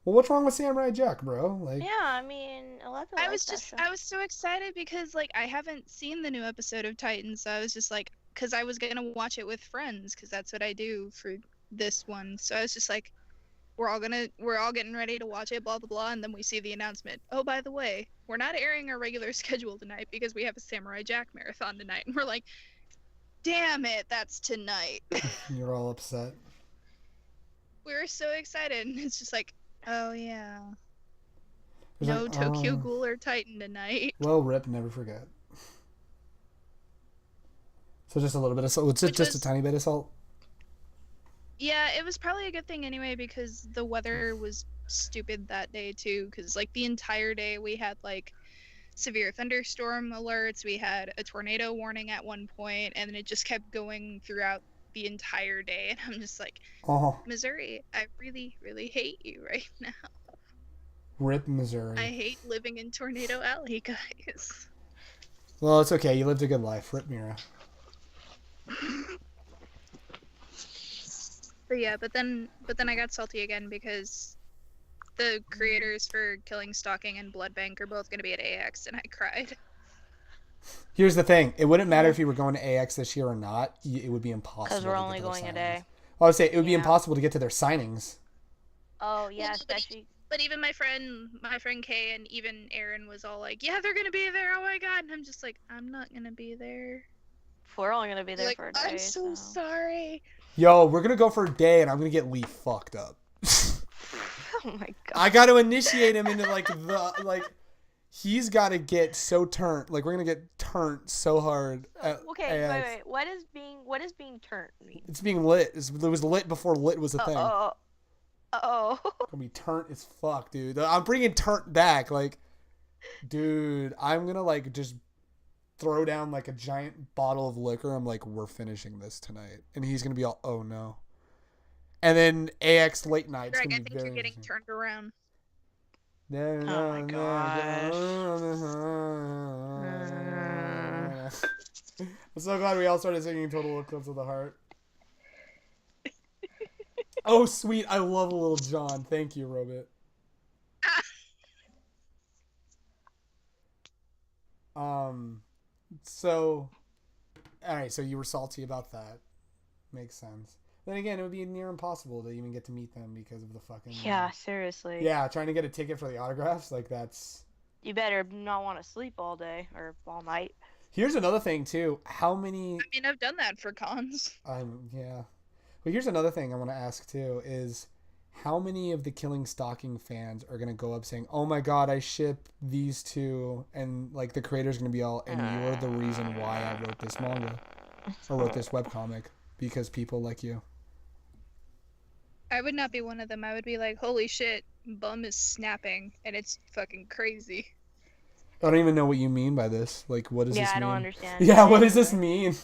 Well, what's wrong with Samurai Jack, bro? Yeah, I mean, a lot of people I was so excited because I haven't seen the new episode of Titan, so I was just because I was gonna watch it with friends because that's what I do for this one. So I was just we're all getting ready to watch it, blah blah blah, and then we see the announcement. Oh, by the way, we're not airing our regular schedule tonight because we have a Samurai Jack marathon tonight, and we're like, damn it, that's tonight. You're all upset. We were so excited, and it's just oh yeah. It's No Tokyo Ghoul or Titan tonight. Well, rip, never forget. So just a little bit of salt. Just a tiny bit of salt? Yeah, it was probably a good thing anyway because the weather was stupid that day too. Because the entire day we had severe thunderstorm alerts. We had a tornado warning at one point, and then it just kept going throughout the entire day. And I'm just Missouri, I really, really hate you right now. Rip Missouri. I hate living in Tornado Alley, guys. Well, it's okay. You lived a good life. Rip Mira. But then I got salty again because the creators for Killing Stalking and Blood Bank are both going to be at AX, and I cried. Here's the thing. It wouldn't matter if you were going to AX this year or not. It would be impossible. Because we're only going a day. Well, I would say it would be impossible to get to their signings. Oh, yeah, especially... But even my friend Kay and even Aaron was all yeah, they're going to be there. Oh my god. And I'm just I'm not going to be there. We're only going to be there for a day. I'm so sorry. Yo, we're going to go for a day, and I'm going to get Lee fucked up. Oh my god. I got to initiate him into he's got to get so turned. We're going to get turned so hard. Okay, wait. What is being turned mean? It's being lit. It was lit before lit was a thing. Oh. Gonna be turnt as fuck, dude. I'm bringing turnt back. Dude, I'm gonna like just throw down like a giant bottle of liquor. I'm like, we're finishing this tonight, and he's gonna be all, oh no. And then AX late night's Greg, gonna I be think very you're getting interesting. turned around. Oh my gosh. I'm so glad we all started singing Total Eclipse of the Heart. Oh, sweet. I love a little John. Thank you, Robit. So, all right. So you were salty about that. Makes sense. Then again, it would be near impossible to even get to meet them because of the fucking. Yeah, seriously. Yeah, trying to get a ticket for the autographs, like that's. You better not want to sleep all day or all night. Here's another thing too. How many? I mean, I've done that for cons. Yeah. Well, here's another thing I want to ask too: is how many of the Killing Stalking fans are gonna go up saying, "Oh my god, I ship these two," and like the creator's gonna be all, "And you're the reason why I wrote this manga or wrote this webcomic because people like you." I would not be one of them. I would be like, holy shit, Bum is snapping, and it's fucking crazy. I don't even know what you mean by this. Like, what does this mean? Yeah, I don't understand. Yeah, what does this mean?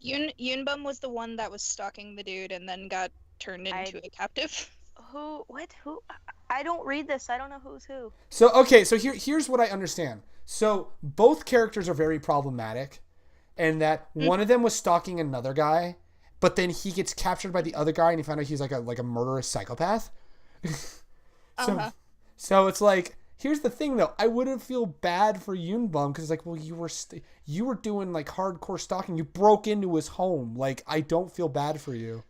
Yunbum was the one that was stalking the dude and then got turned into a captive. Who? What? Who? I don't read this. I don't know who's who. So, okay, so here's what I understand. So, both characters are very problematic, and that one of them was stalking another guy, but then he gets captured by the other guy, and he found out he's like a murderous psychopath. So it's like, here's the thing though, I wouldn't feel bad for Yunbum because it's like, well, you were doing like hardcore stalking. You broke into his home. Like, I don't feel bad for you.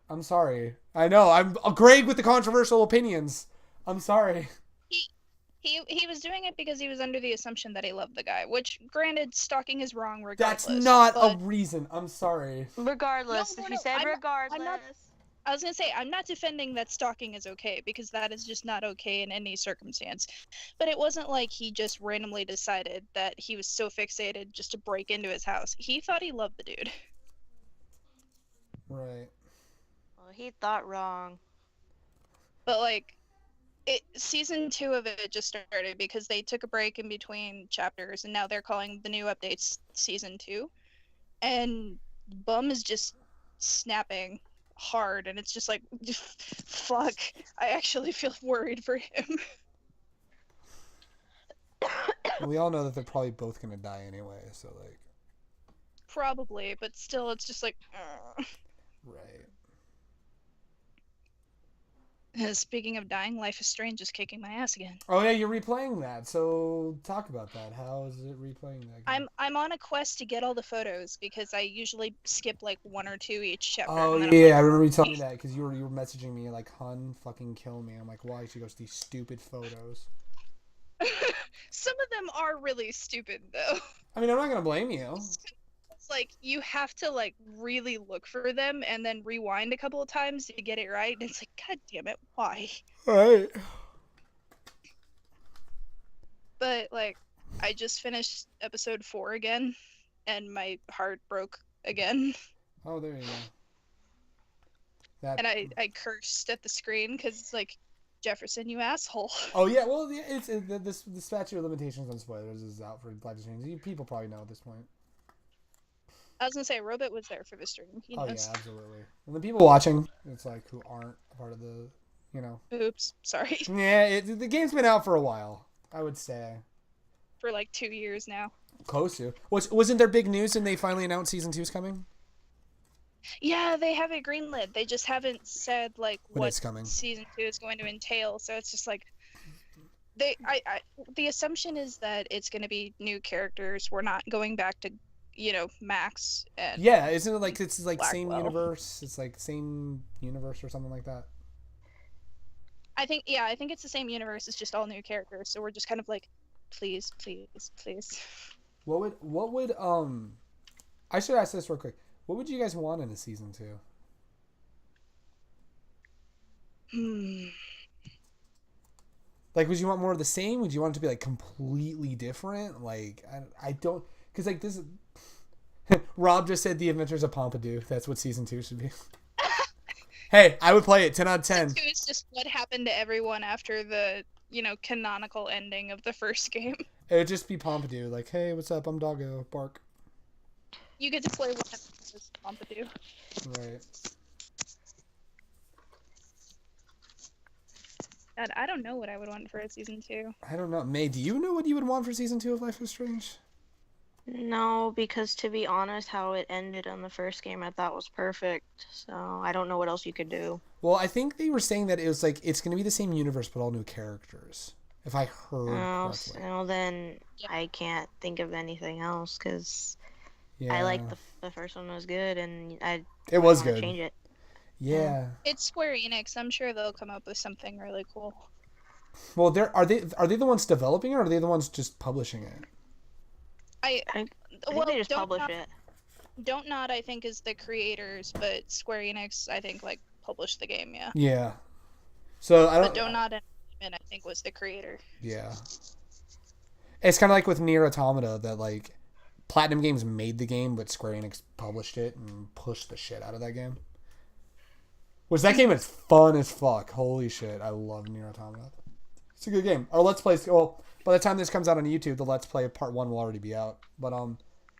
I'm sorry. I know I'm great with the controversial opinions. I'm sorry. He was doing it because he was under the assumption that he loved the guy, which, granted, stalking is wrong regardless. That's not a reason. I'm sorry. Regardless, No, if you said regardless. I was going to say, I'm not defending that stalking is okay, because that is just not okay in any circumstance. But it wasn't like he just randomly decided that he was so fixated just to break into his house. He thought he loved the dude. Right. Well, he thought wrong. But, like, season 2 of it just started because they took a break in between chapters, and now they're calling the new updates season 2. And Bum is just snapping hard, and it's just like, fuck, I actually feel worried for him. We all know that they're probably both gonna die anyway, so like. Probably, but still, it's just like, Right. Speaking of dying, Life is Strange is kicking my ass again. Oh yeah, you're replaying that. So talk about that. How is it replaying that game? I'm on a quest to get all the photos because I usually skip like 1 or 2 each chapter. Oh and then yeah, I'm like, I remember you telling me that because you were messaging me like, "Hun, fucking kill me." I'm like, "Why?" She goes, "These stupid photos." Some of them are really stupid though. I mean, I'm not gonna blame you. It's like you have to like really look for them and then rewind a couple of times to get it right. And it's like, God damn it, why? Right. But like, I just finished episode 4 again, and my heart broke again. Oh, there you go. That... And I cursed at the screen because it's like, Jefferson, you asshole. Oh yeah, well, the statute of limitations on spoilers is out for live streams. People probably know at this point. I was gonna say, Robit was there for the stream. He knows. Yeah, absolutely. And the people watching, it's like, who aren't a part of the, you know. Oops, sorry. Yeah, the game's been out for a while, I would say. For like 2 years now. Close to. Wasn't there big news and they finally announced season 2's coming? Yeah, they have it greenlit. They just haven't said like When what it's coming. season 2 is going to entail. So it's just like the assumption is that it's going to be new characters. We're not going back to, Max and yeah. Isn't it like it's like Blackwell. same universe? It's like same universe or something like that. I think it's the same universe. It's just all new characters. So we're just kind of like, please. What would I should ask this real quick. What would you guys want in a season 2? Like, would you want more of the same? Would you want it to be like completely different? Like, I don't, because like this. Rob just said The Adventures of Pompidou. That's what season 2 should be. Hey, I would play it 10 out of 10. Season 2 is just what happened to everyone after the canonical ending of the first game. It would just be Pompidou, like, hey, what's up? I'm Doggo. Bark. You get to play one as Pompidou. Right. God, I don't know what I would want for a season 2. I don't know. May, do you know what you would want for season 2 of Life is Strange? No, because to be honest, how it ended on the first game I thought was perfect. So I don't know what else you could do. Well, I think they were saying that it was like it's going to be the same universe but all new characters. If I heard correctly. Well, then I can't think of anything else because I like the first one was good and it was want to good. change it. Yeah. It's Square Enix. I'm sure they'll come up with something really cool. Well, are they the ones developing it, or are they the ones just publishing it? I think they just publish it. Don't Nod, I think, is the creators, but Square Enix, I think, like, published the game, yeah. Yeah. So I don't. But Don't Nod, I think, was the creator. Yeah. It's kind of like with Nier Automata that like Platinum Games made the game, but Square Enix published it and pushed the shit out of that game. Which that game is fun as fuck. Holy shit, I love Nier Automata. It's a good game. Our Let's Play. Well, by the time this comes out on YouTube, the Let's Play part 1 will already be out. But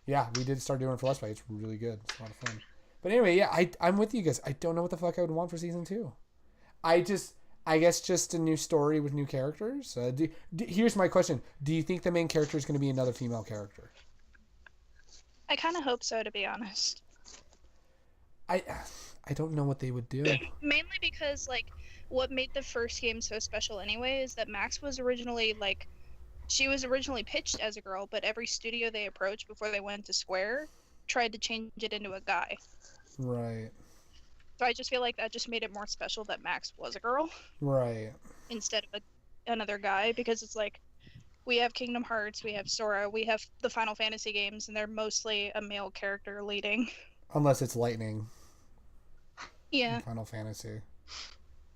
yeah, we did start doing it for Let's Play. It's really good. It's a lot of fun. But anyway, yeah, I'm with you guys. I don't know what the fuck I would want for season 2. I guess just a new story with new characters. Here's my question: do you think the main character is going to be another female character? I kind of hope so, to be honest. I don't know what they would do. Mainly because, like, what made the first game so special anyway is that Max was originally, like, she was originally pitched as a girl, but every studio they approached before they went to Square tried to change it into a guy. Right. So I just feel like that just made it more special that Max was a girl. Right. Instead of another guy, because it's like, we have Kingdom Hearts, we have Sora, we have the Final Fantasy games, and they're mostly a male character leading. Unless it's Lightning. Yeah. In Final Fantasy.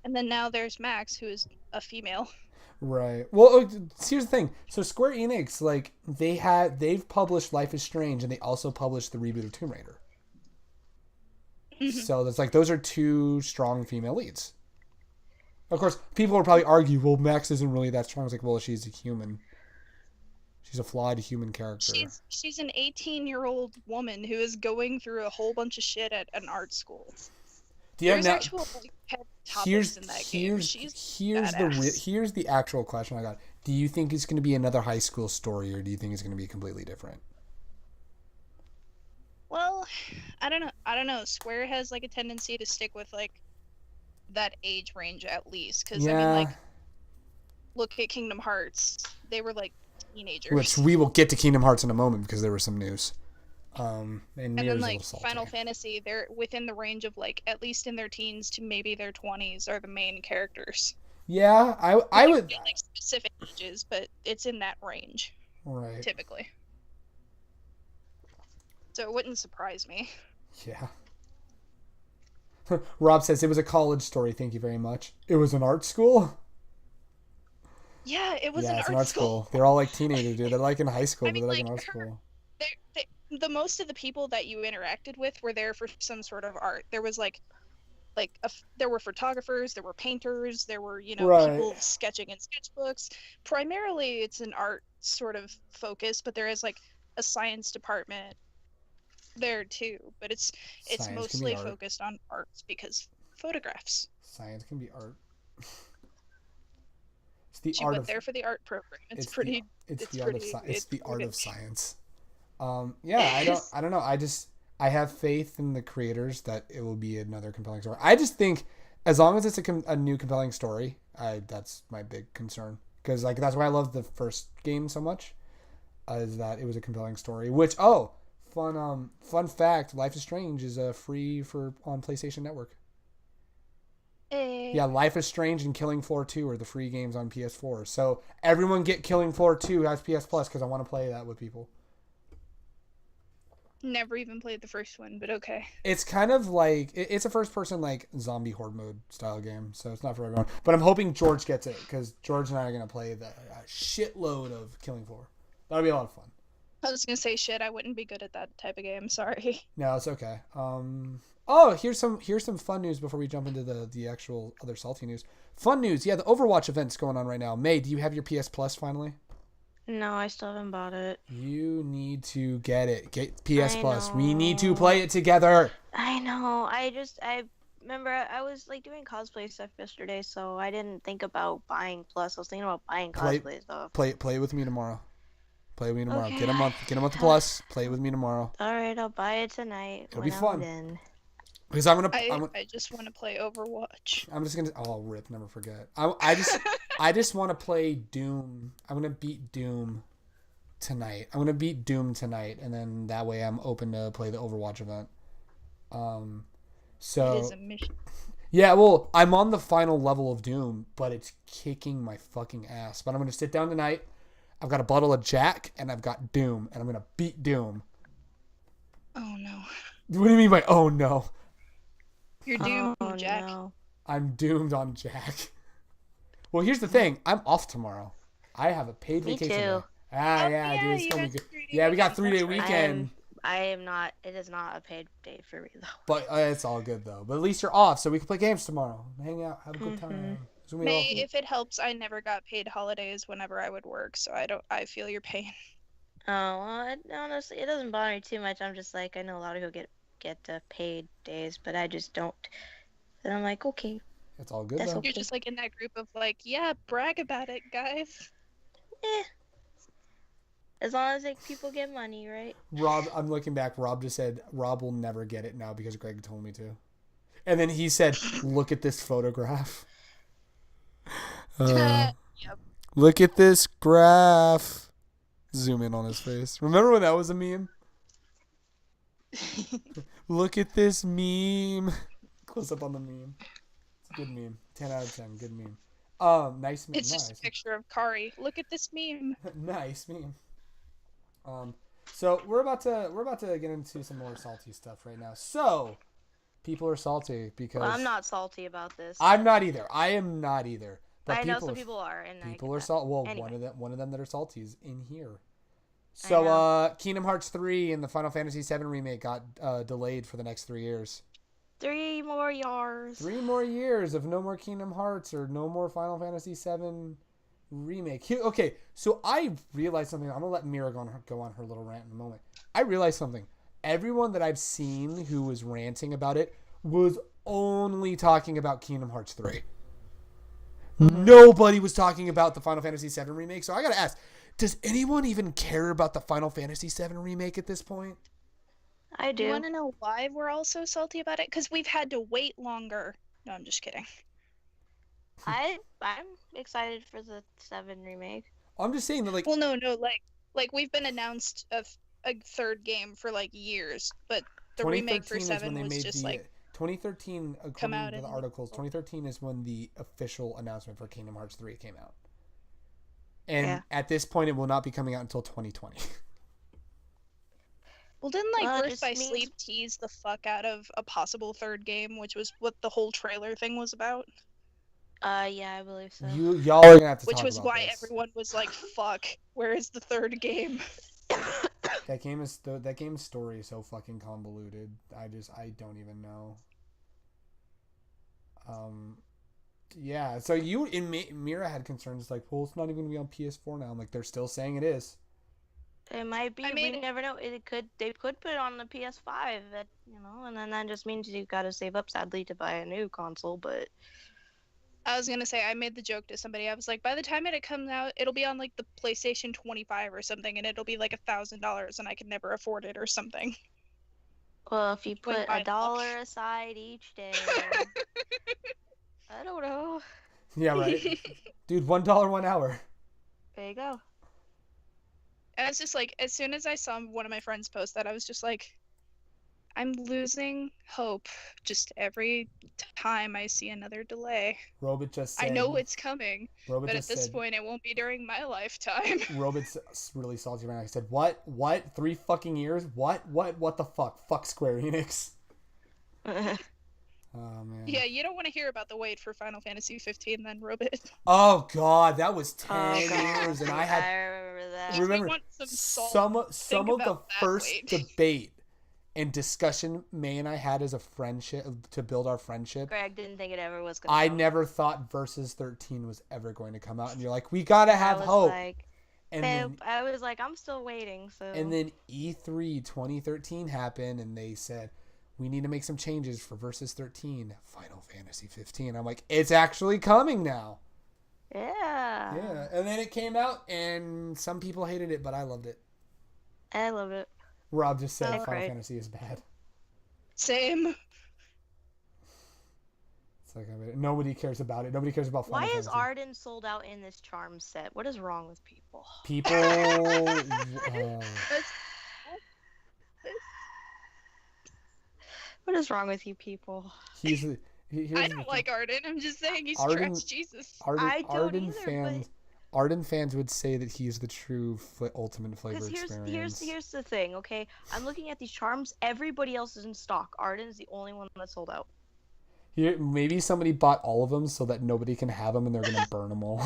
And then now there's Max, who is a female. Right. Well, here's the thing. So Square Enix, like, they've published Life is Strange, and they also published the reboot of Tomb Raider. Mm-hmm. So that's like those are 2 strong female leads. Of course, people will probably argue, well, Max isn't really that strong. It's like, well, she's a human. She's a flawed human character. She's an 18-year-old woman who is going through a whole bunch of shit at an art school. There's actual topics in that game. Here's the actual question I got. Do you think it's going to be another high school story, or do you think it's going to be completely different? Well, I don't know. Square has like a tendency to stick with like that age range at least, because I mean, like, look at Kingdom Hearts. They were like teenagers. Which we will get to Kingdom Hearts in a moment because there was some news. And then like Final Fantasy, they're within the range of like at least in their teens to maybe their 20s are the main characters. Yeah, I would like specific ages, but it's in that range. Right. Typically. So it wouldn't surprise me. Yeah. Rob says it was a college story. Thank you very much. It was an art school. Yeah, it was an art school. They're all like teenagers, dude. They're like in high school, I mean, but they're like in art school. The most of the people that you interacted with were there for some sort of art. There was there were photographers, there were painters, there were people sketching in sketchbooks. Primarily, it's an art sort of focus, but there is like a science department there too. But it's mostly focused on arts because photographs. Science can be art. She went there for the art program. It's the art of science. Yeah, I don't know. I have faith in the creators that it will be another compelling story. I just think as long as it's a new compelling story, that's my big concern. Because like that's why I love the first game so much, is that it was a compelling story. Which fun fact: Life is Strange is free on PlayStation Network. Yeah, Life is Strange and Killing Floor 2 are the free games on PS4. So everyone get Killing Floor 2 as PS Plus because I want to play that with people. Never even played the first one, but okay. It's kind of like it's a first-person like zombie horde mode style game, so it's not for everyone. But I'm hoping George gets it because George and I are gonna play a shitload of Killing Floor. That'll be a lot of fun. I was gonna say shit. I wouldn't be good at that type of game. Sorry. No, it's okay. Oh, here's some fun news before we jump into the actual other salty news. Fun news, yeah, the Overwatch event's going on right now. May, do you have your PS Plus finally? No, I still haven't bought it. You need to get it. Get PS I Plus. We need to know. play it together. I know. I remember I was like doing cosplay stuff yesterday, so I didn't think about buying Plus. I was thinking about buying cosplay stuff. Play with me tomorrow. Play with me tomorrow. Okay. Get a month of Plus. Play with me tomorrow. All right, I'll buy it tonight. It'll when be fun. I'm in. Because I just want to play Overwatch. I'm just gonna. Oh, rip! Never forget. I just want to play Doom. I'm gonna beat Doom tonight. And then that way I'm open to play the Overwatch event. So It is a mission. yeah, well, I'm on the final level of Doom, but it's kicking my fucking ass. But I'm gonna sit down tonight. I've got a bottle of Jack and I've got Doom, and I'm gonna beat Doom. Oh no. What do you mean by oh no? You're doomed, Oh, Jack. no. I'm doomed on Jack. Well, here's the thing. I'm off tomorrow. I have a paid Me vacation. too. Day. Oh, Yeah, dude. It's you gonna got be good. 3 day Yeah, we got weekend. 3-day That's right. weekend. I am not. It is not a paid day for me though. But it's all good though. But at least you're off, so we can play games tomorrow. Hang out, have a good time. It's gonna be May, awesome. if it helps, I never got paid holidays whenever I would work, so I feel your pain. Oh well, honestly, it doesn't bother me too much. I'm just like I know a lot of people get paid days, but I just don't. And I'm like, okay, It's all good that's though. okay. You're just like in that group of like, yeah, brag about it, guys. Eh. As long as like people get money, right? Rob, I'm looking back. Rob just said Rob will never get it now because Greg told me to. And then he said, "Look at this photograph. Yep. Look at this graph." Zoom in on his face. Remember when that was a meme? Look at this meme. Close up on the meme. It's a good meme. 10 out of 10. Good meme. Nice meme. It's just a picture of Kari. Look at this meme. Nice meme. So we're about to get into some more salty stuff right now. So people are salty because Well, I'm not salty about this. I'm not either. I am not either. But I know some people are, and people I are get salty. Well, Anyway. one of them that are salty is in here. I So know. Kingdom Hearts 3 and the Final Fantasy 7 remake got delayed for the next 3 years. that. 3 more years. 3 more years of no more Kingdom Hearts or no more Final Fantasy 7 remake. Okay, so I realized something. I'm gonna let Mira go on her little rant in a moment. I realized something. Everyone that I've seen who was ranting about it was only talking about Kingdom Hearts 3. Nobody was talking about the Final Fantasy 7 remake. So I gotta ask, does anyone even care about the Final Fantasy 7 remake at this point? I Do you do. want to know why we're all so salty about it? Because we've had to wait longer. No, I'm just kidding. I'm excited for the 7 remake. I'm just saying that, like, Well, no, like we've been announced a third game for like years, but the remake for 2013 is when 7 they was made just the like 2013 come according out to the in- articles. 2013 is when the official announcement for Kingdom Hearts 3 came out, and Yeah. at this point, it will not be coming out until 2020. Well, didn't like Well, it Birth just by means- Sleep tease the fuck out of a possible third game, which was what the whole trailer thing was about? Yeah, I believe so. Y'all are gonna have to Which talk was about why this. everyone was like, "Fuck, where is the third game?" That game's story is so fucking convoluted. I don't even know. Yeah. So Mira had concerns like, well, it's not even gonna be on PS4 now. I'm like, they're still saying it is. It might be. I mean- we never know. They could put it on the PS5, and then that just means you gotta save up, sadly, to buy a new console. But I was gonna say, I made the joke to somebody. I was like, by the time it comes out, it'll be on like the PlayStation 25 or something, and it'll be like $1,000, and I can never afford it or something. well, if you Wait, put buy a it. dollar aside each day, I don't know. Yeah, right. Dude, $1 1 hour. There you go. And it's just like, as soon as I saw one of my friends post that, I was just like, I'm losing hope just every time I see another delay. Robit just said. I know it's coming, Robit but at just this said. point, it won't be during my lifetime. Robit's really salty right now. He said, "What? What? 3 fucking years? What? What the fuck? Fuck Square Enix." Oh man. Yeah, you don't want to hear about the wait for Final Fantasy 15 then, Robit. Oh god, that was 10 Oh, years, and I had remember that. If we remember want some salt, some think of the about that, first wait. debate and discussion May and I had as a friendship to build our friendship. Greg didn't think it ever was gonna I come. never thought Versus 13 was ever going to come out, and you're like, we gotta have hope. Like, And then, I was like, I'm still waiting. So. and then E3 2013 happened, and they said, we need to make some changes for Versus 13, Final Fantasy 15. I'm like, it's actually coming now. Yeah. Yeah, and then it came out, and some people hated it, but I loved it. I love it. Rob just said Oh, Final great. Fantasy is bad. Same. It's like nobody cares about it. Nobody cares about Final Why Fantasy. is Arden sold out in this charm set? What is wrong with people? People. What is wrong with you people? Here's I don't like Arden. I'm just saying he's Arden- trash. Jesus. I don't Arden either, fans. Arden fans would say that he's the true ultimate flavor Because experience. here's the thing, okay? I'm looking at these charms. Everybody else is in stock. Arden's the only one that's sold out. Here, maybe somebody bought all of them so that nobody can have them, and they're gonna burn them all.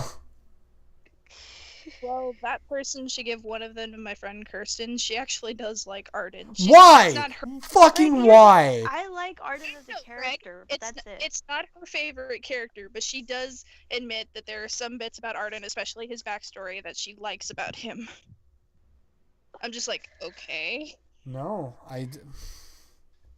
Well, that person should give one of them to my friend Kirsten. She actually does like Arden. Why? It's not her. Fucking Greg, why? I like Arden as a No, character, but that's it. It's not her favorite character, but she does admit that there are some bits about Arden, especially his backstory, that she likes about him. I'm just like, okay. No,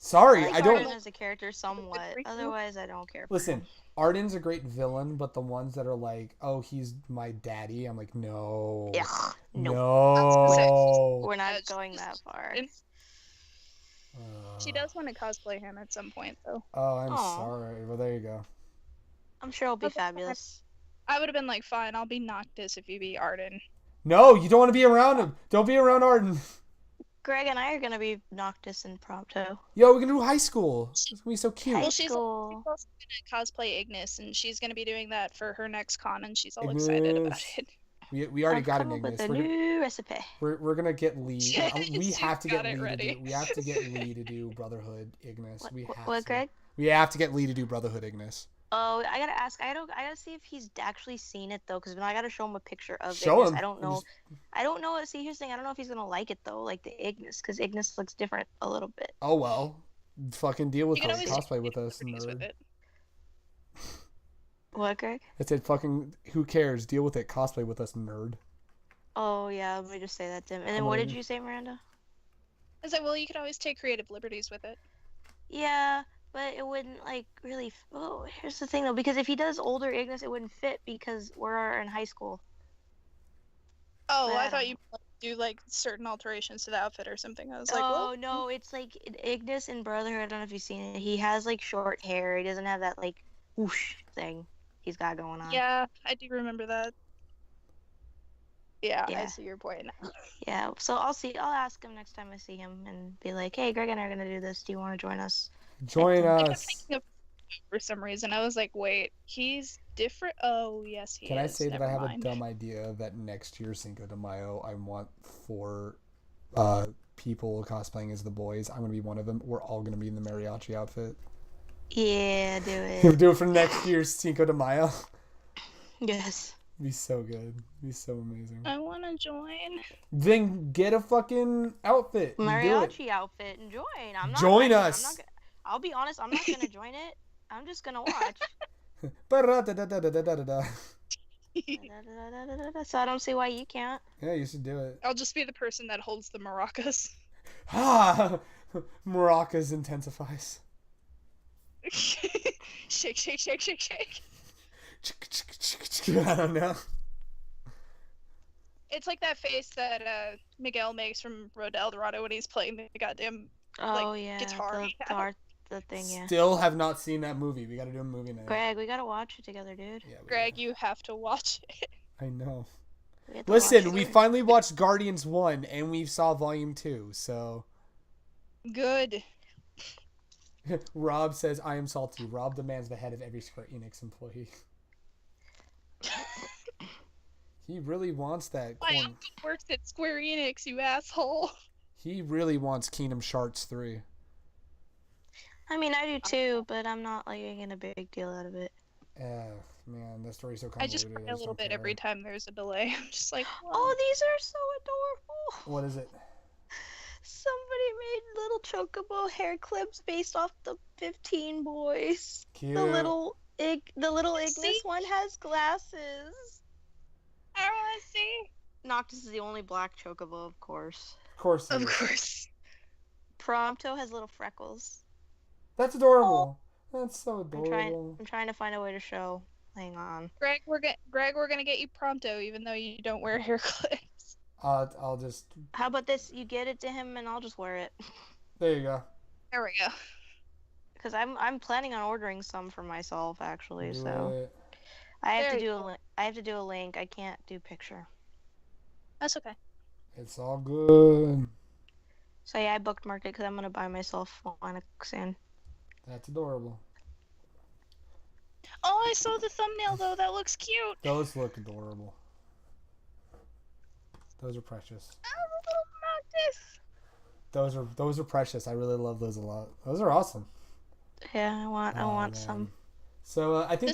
Sorry, like I don't. Arden as a character somewhat. Otherwise, I don't care. Listen, Arden's a great villain, but the ones that are like, "Oh, he's my daddy," I'm like, no, Yeah, no. we're not going that far. She does want to cosplay him at some point, though. Oh, I'm Aw. sorry. Well, there you go. I'm sure it'll be Okay. fabulous. I would have been like, fine, I'll be Noctis if you be Arden. No, you don't want to be around him. Don't be around Arden. Greg and I are gonna be Noctis and Prompto. Yo, we're gonna do high school. It's gonna be so cute. High Well, she's school. also gonna cosplay Ignis, and she's gonna be doing that for her next con, and she's all excited about Ignis. it. We already I've got come an up with Ignis. a new recipe. We're gonna get Lee. We She's have to get got it Lee to ready. do. We have to get Lee to do Brotherhood Ignis. We have What, to. Greg? We have to get Lee to do Brotherhood Ignis. Oh, I gotta ask. I gotta see if he's actually seen it though, because I gotta show him a picture of Show Ignis. him. I don't know. I don't know. See, here's the thing. I don't know if he's gonna like it though, like the Ignis, because Ignis looks different a little bit. Oh well, fucking deal with You can it. always Cosplay with do us, liberties with nerd. it. What, Greg? I said, fucking, who cares? Deal with it. Cosplay with us, nerd. Oh yeah, let me just say that to him. And then Come what on. did you say, Miranda? I was like, well, you can always take creative liberties with it. Yeah, but it wouldn't like really. Oh, here's the thing though, because if he does older Ignis, it wouldn't fit because we're in high school. Oh, But I I don't thought you do like certain alterations to the outfit or something. I was like, Oh well, no, it's like Ignis in Brotherhood. I don't know if you've seen it. He has like short hair. He doesn't have that like whoosh thing he's got going on. yeah, I do remember that. Yeah, I Yeah. see your point now. Yeah. So I'll see. I'll ask him next time I see him and be like, "Hey, Greg and I are gonna do this. Do you want to join us?" Join I kept us. thinking of for some reason. I was like, wait, he's different. Oh, yes, he Can I is. say that Never I have mind. a dumb idea that next year Cinco de Mayo I want 4 people cosplaying as the boys. I'm gonna be one of them. We're all gonna be in the mariachi outfit. Yeah, do We'll it. do it for next year's Cinco de Mayo. Yes. Be so good. Be so amazing. I want to join. Then get a fucking outfit. and do it. Mariachi outfit and join. I'm not Join like, us. I'm not, I'll be honest. I'm not gonna join it. I'm just gonna watch. Ba-da-da-da-da-da-da-da. So I don't see why you can't. Yeah, you should do it. I'll just be the person that holds the maracas. Ah, maracas intensifies. Shake, shake, shake, shake, shake. I don't know. It's like that face that Miguel makes from Road to El Dorado when he's playing the goddamn Oh Like, yeah, guitar. the thing. Yeah. Still have not seen that movie. We gotta do a movie night. Greg, we gotta watch it together, dude. Yeah, we Greg, gotta. you have to watch it. I know. We have to watch Listen, it. we finally watched Guardians 1 and we saw Volume 2, so Good. Rob says, I am salty. Rob demands the head of every Square Enix employee. He really wants that My corn. uncle works at Square Enix, you asshole. He really wants Kingdom Hearts 3. I mean, I do too, but I'm not like making a big deal out of it. Man, that story's so I just convoluted. cry a little bit every time there's a delay. I'm just like, Oh, well, these are so adorable. What is it? Somebody made little chocobo hair clips based off the 15 boys. Cute. The little Ignis See? one has glasses. I want to see. Noctis is the only black chocobo, of course. Of course. Of course. Prompto has little freckles. That's adorable. That's so I'm adorable. trying to find a way to show. Hang on. Greg, we're gonna get you Prompto, even though you don't wear hair clips. I'll just. How about this? You get it to him, and I'll just wear it. There you go. There we go. Because I'm planning on ordering some for myself, actually. Do So it. I have There to you do I have to do a link. I can't do picture. That's okay. It's all good. So yeah, I bookmarked it because I'm gonna buy myself one soon. That's adorable. Oh, I saw the thumbnail though. That looks cute. Those look adorable. Those are precious. Oh, little Noctis. Those are precious. I really love those a lot. Those are awesome. Yeah, I want Man. some. So I think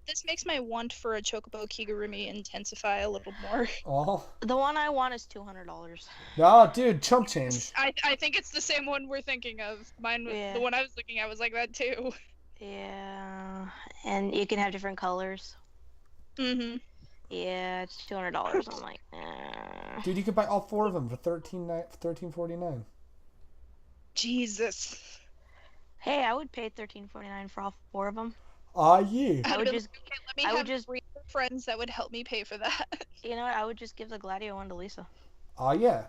This makes my want for a Chocobo Kigurumi intensify a little more. Oh The one I want is $200. no, dude, chump change. I think it's the same one we're thinking of. Mine, Yeah. the one I was looking at was like that too. Yeah, and you can have different colors. Mm-hmm. Yeah, it's $200. I'm like, Dude, you could buy all 4 of them for $13.49. Jesus. Hey, I would pay $13.49 for all 4 of them. Ah, yeah. I would I'd be just, like, okay, let me I would have just- 3 friends that would help me pay for that. you know what? I would just give the Gladio one to Lisa. Ah, yeah.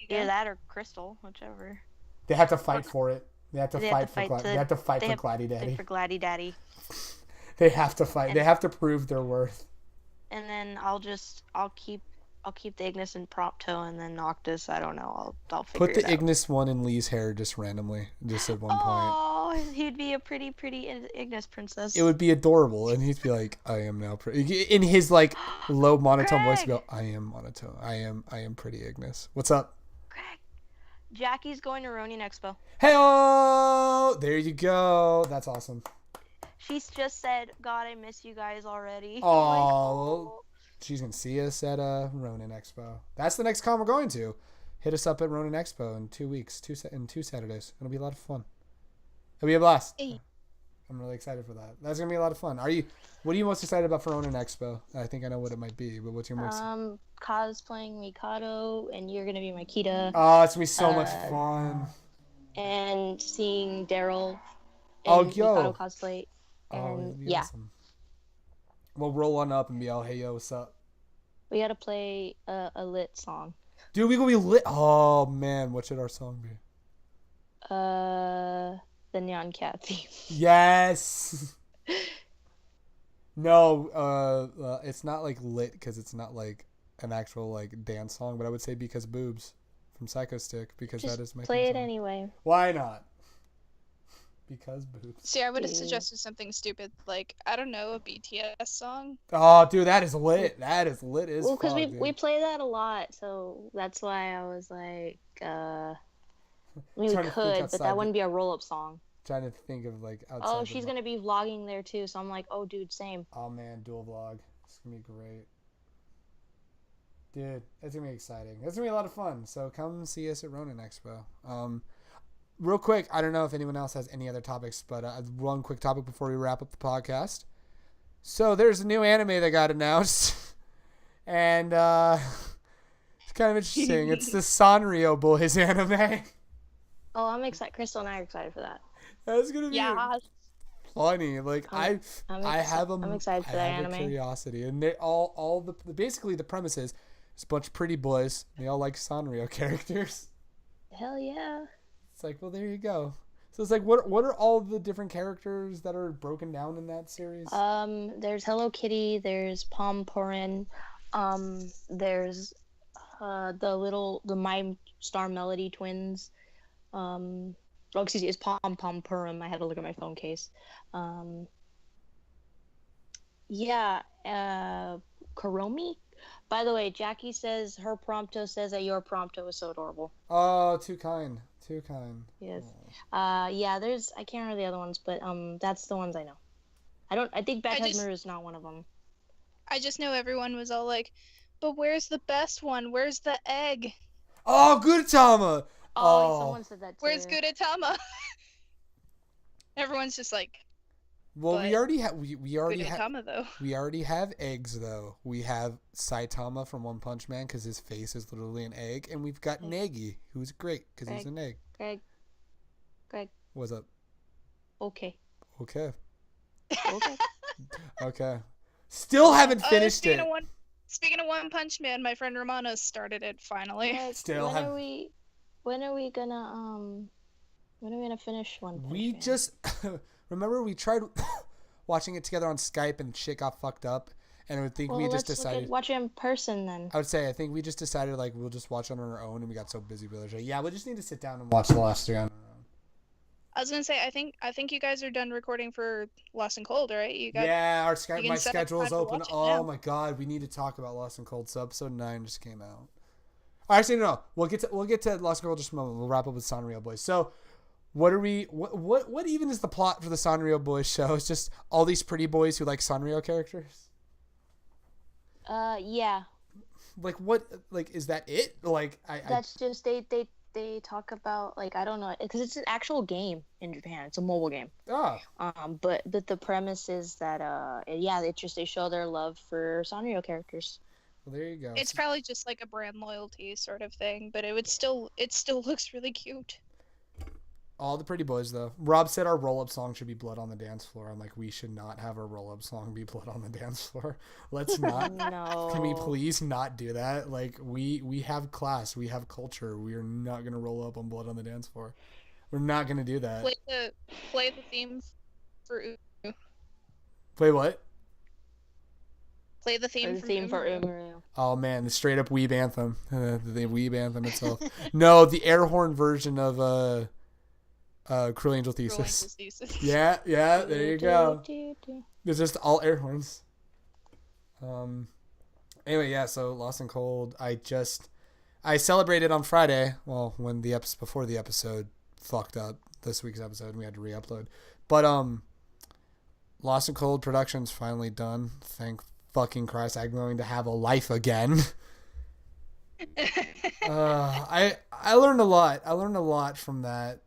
Either that or Crystal, whichever. They have to fight for it. They have to They fight have to for fight They have to fight they for have- Gladdy Daddy. For Gladdy Daddy. They have to fight. And- They have to prove their worth. And then I'll keep the Ignis and Prompto, and then Noctis. I don't know. I'll figure Put the it out. Ignis one in Lee's hair just randomly, just at one point. Oh, he'd be a pretty Ignis princess. It would be adorable, and he'd be like, "I am now pretty." In his like low monotone voice, he'd go, "I am monotone. I am pretty Ignis." What's up? Greg, Jackie's going to Ronin Expo. Hey, there you go. That's awesome. She's just said, "God, I miss you guys already." Oh, I'm like, she's gonna see us at Ronin Expo. That's the next con we're going to. Hit us up at Ronin Expo in 2 weeks, in 2 Saturdays. It'll be a lot of fun. It'll be a blast. Hey. I'm really excited for that. That's gonna be a lot of fun. What are you most excited about for Ronin Expo? I think I know what it might be, but what's your most? Cosplaying Mikado, and you're gonna be my Kita, Oh, it's gonna be so much fun. and seeing Daryl in Oh, Mikado yo. cosplay. Oh, And it'd be yeah, awesome. We'll roll on up and be all, "Hey, yo, what's up?" we gotta play a lit song. Dude, we gonna be lit. Oh man, what should our song be? The Neon Cat theme. Yes. No, it's not like lit because it's not like an actual like dance song, but I would say "Because Boobs" from Psycho Stick because Just that is my play theme it song. anyway. Why not? Because boobs. See, I would have Yeah. suggested something stupid like, I don't know, a BTS song. Oh, dude, that is lit. That is lit as Well, because fuck, we dude. play that a lot, so that's why I was like, I mean, we Trying to think could, but outside that wouldn't be a roll-up song. Trying to think of like outside. Oh, the she's bo- gonna be vlogging there too, so I'm like, oh, dude, same. Oh man, dual vlog. It's gonna be great. Dude, it's gonna be exciting. It's gonna be a lot of fun. So come see us at Ronin Expo. Real quick, I don't know if anyone else has any other topics, but one quick topic before we wrap up the podcast. So there's a new anime that got announced, and it's kind of interesting. It's the Sanrio Boys anime. Oh, I'm excited. Crystal and I are excited for that. That's gonna be Yeah. funny. Like I'm I have I'm excited for I that have a anime. curiosity, and they all the basically the premise is it's a bunch of pretty boys. They all like Sanrio characters. Hell yeah. It's like, well, there you go. So it's like, what are all the different characters that are broken down in that series? There's Hello Kitty. There's Pom Porin. There's the My Star Melody twins. Oh, excuse me, it's Pom Purim. I had to look at my phone case. Yeah, Kuromi. By the way, Jackie says her Prompto says that your Prompto is so adorable. Oh, too kind. Too kind. Yes. Oh. Yeah, I can't remember the other ones, but that's the ones I know. I think I Baptized just Mira is not one of them. I just know everyone was all like, "But where's the best one? Where's the egg? Oh, Gudetama. Oh, Oh. someone said that too. Where's Gudetama?" Everyone's just like, Well, we but already have we already have Gudetama though. we already have eggs though. We have Saitama from One Punch Man because his face is literally an egg, and we've got Nagi, who's great because he's an egg. Greg. What's up? Okay. Okay. Okay. Okay. Still haven't finished it. Speaking of One Punch Man, my friend Romana started it finally. Greg, Still when have. are we gonna finish One Punch We Man? just remember we tried watching it together on Skype and shit got fucked up, and I think we just decided. Watch it in person then. I would say I think we just decided like we'll just watch it on our own, and we got so busy we were like, yeah, we just need to sit down and watch the last 3 on our own. I was gonna say, I think you guys are done recording for Lost and Cold, right? You got Yeah, you my can set up schedule is time to open. watch it Oh now. my god, we need to talk about Lost and Cold. So episode 9 just came out. Actually, no, we'll get to Lost and Cold in just a moment. We'll wrap up with Sanrio Boys. So, what even is the plot for the Sanrio Boys show? It's just all these pretty boys who like Sanrio characters. Yeah. Like what? Like is that it? Like That's just they talk about, like, I don't know, because it's an actual game in Japan. It's a mobile game. But the premise is that they show their love for Sanrio characters. Well, there you go. It's probably just like a brand loyalty sort of thing, but it still looks really cute. All the pretty boys, though. Rob said our roll-up song should be Blood on the Dance Floor. I'm like, we should not have our roll-up song be Blood on the Dance Floor. Let's not. No. Can we please not do that? Like, we have class. We have culture. We are not going to roll up on Blood on the Dance Floor. We're not going to do that. Play the theme for Umu. Play what? Play the theme for Umaru. Oh, man. The straight-up Weeb anthem. The Weeb anthem itself. No, the air horn version of... Cruel Angel Thesis. Yeah, there you go. It's just all air horns. Anyway, yeah, so Lost and Cold, I celebrated on Friday, well, when before the episode fucked up, this week's episode, and we had to re-upload. But, Lost and Cold production's finally done. Thank fucking Christ, I'm going to have a life again. I learned a lot. I learned a lot from that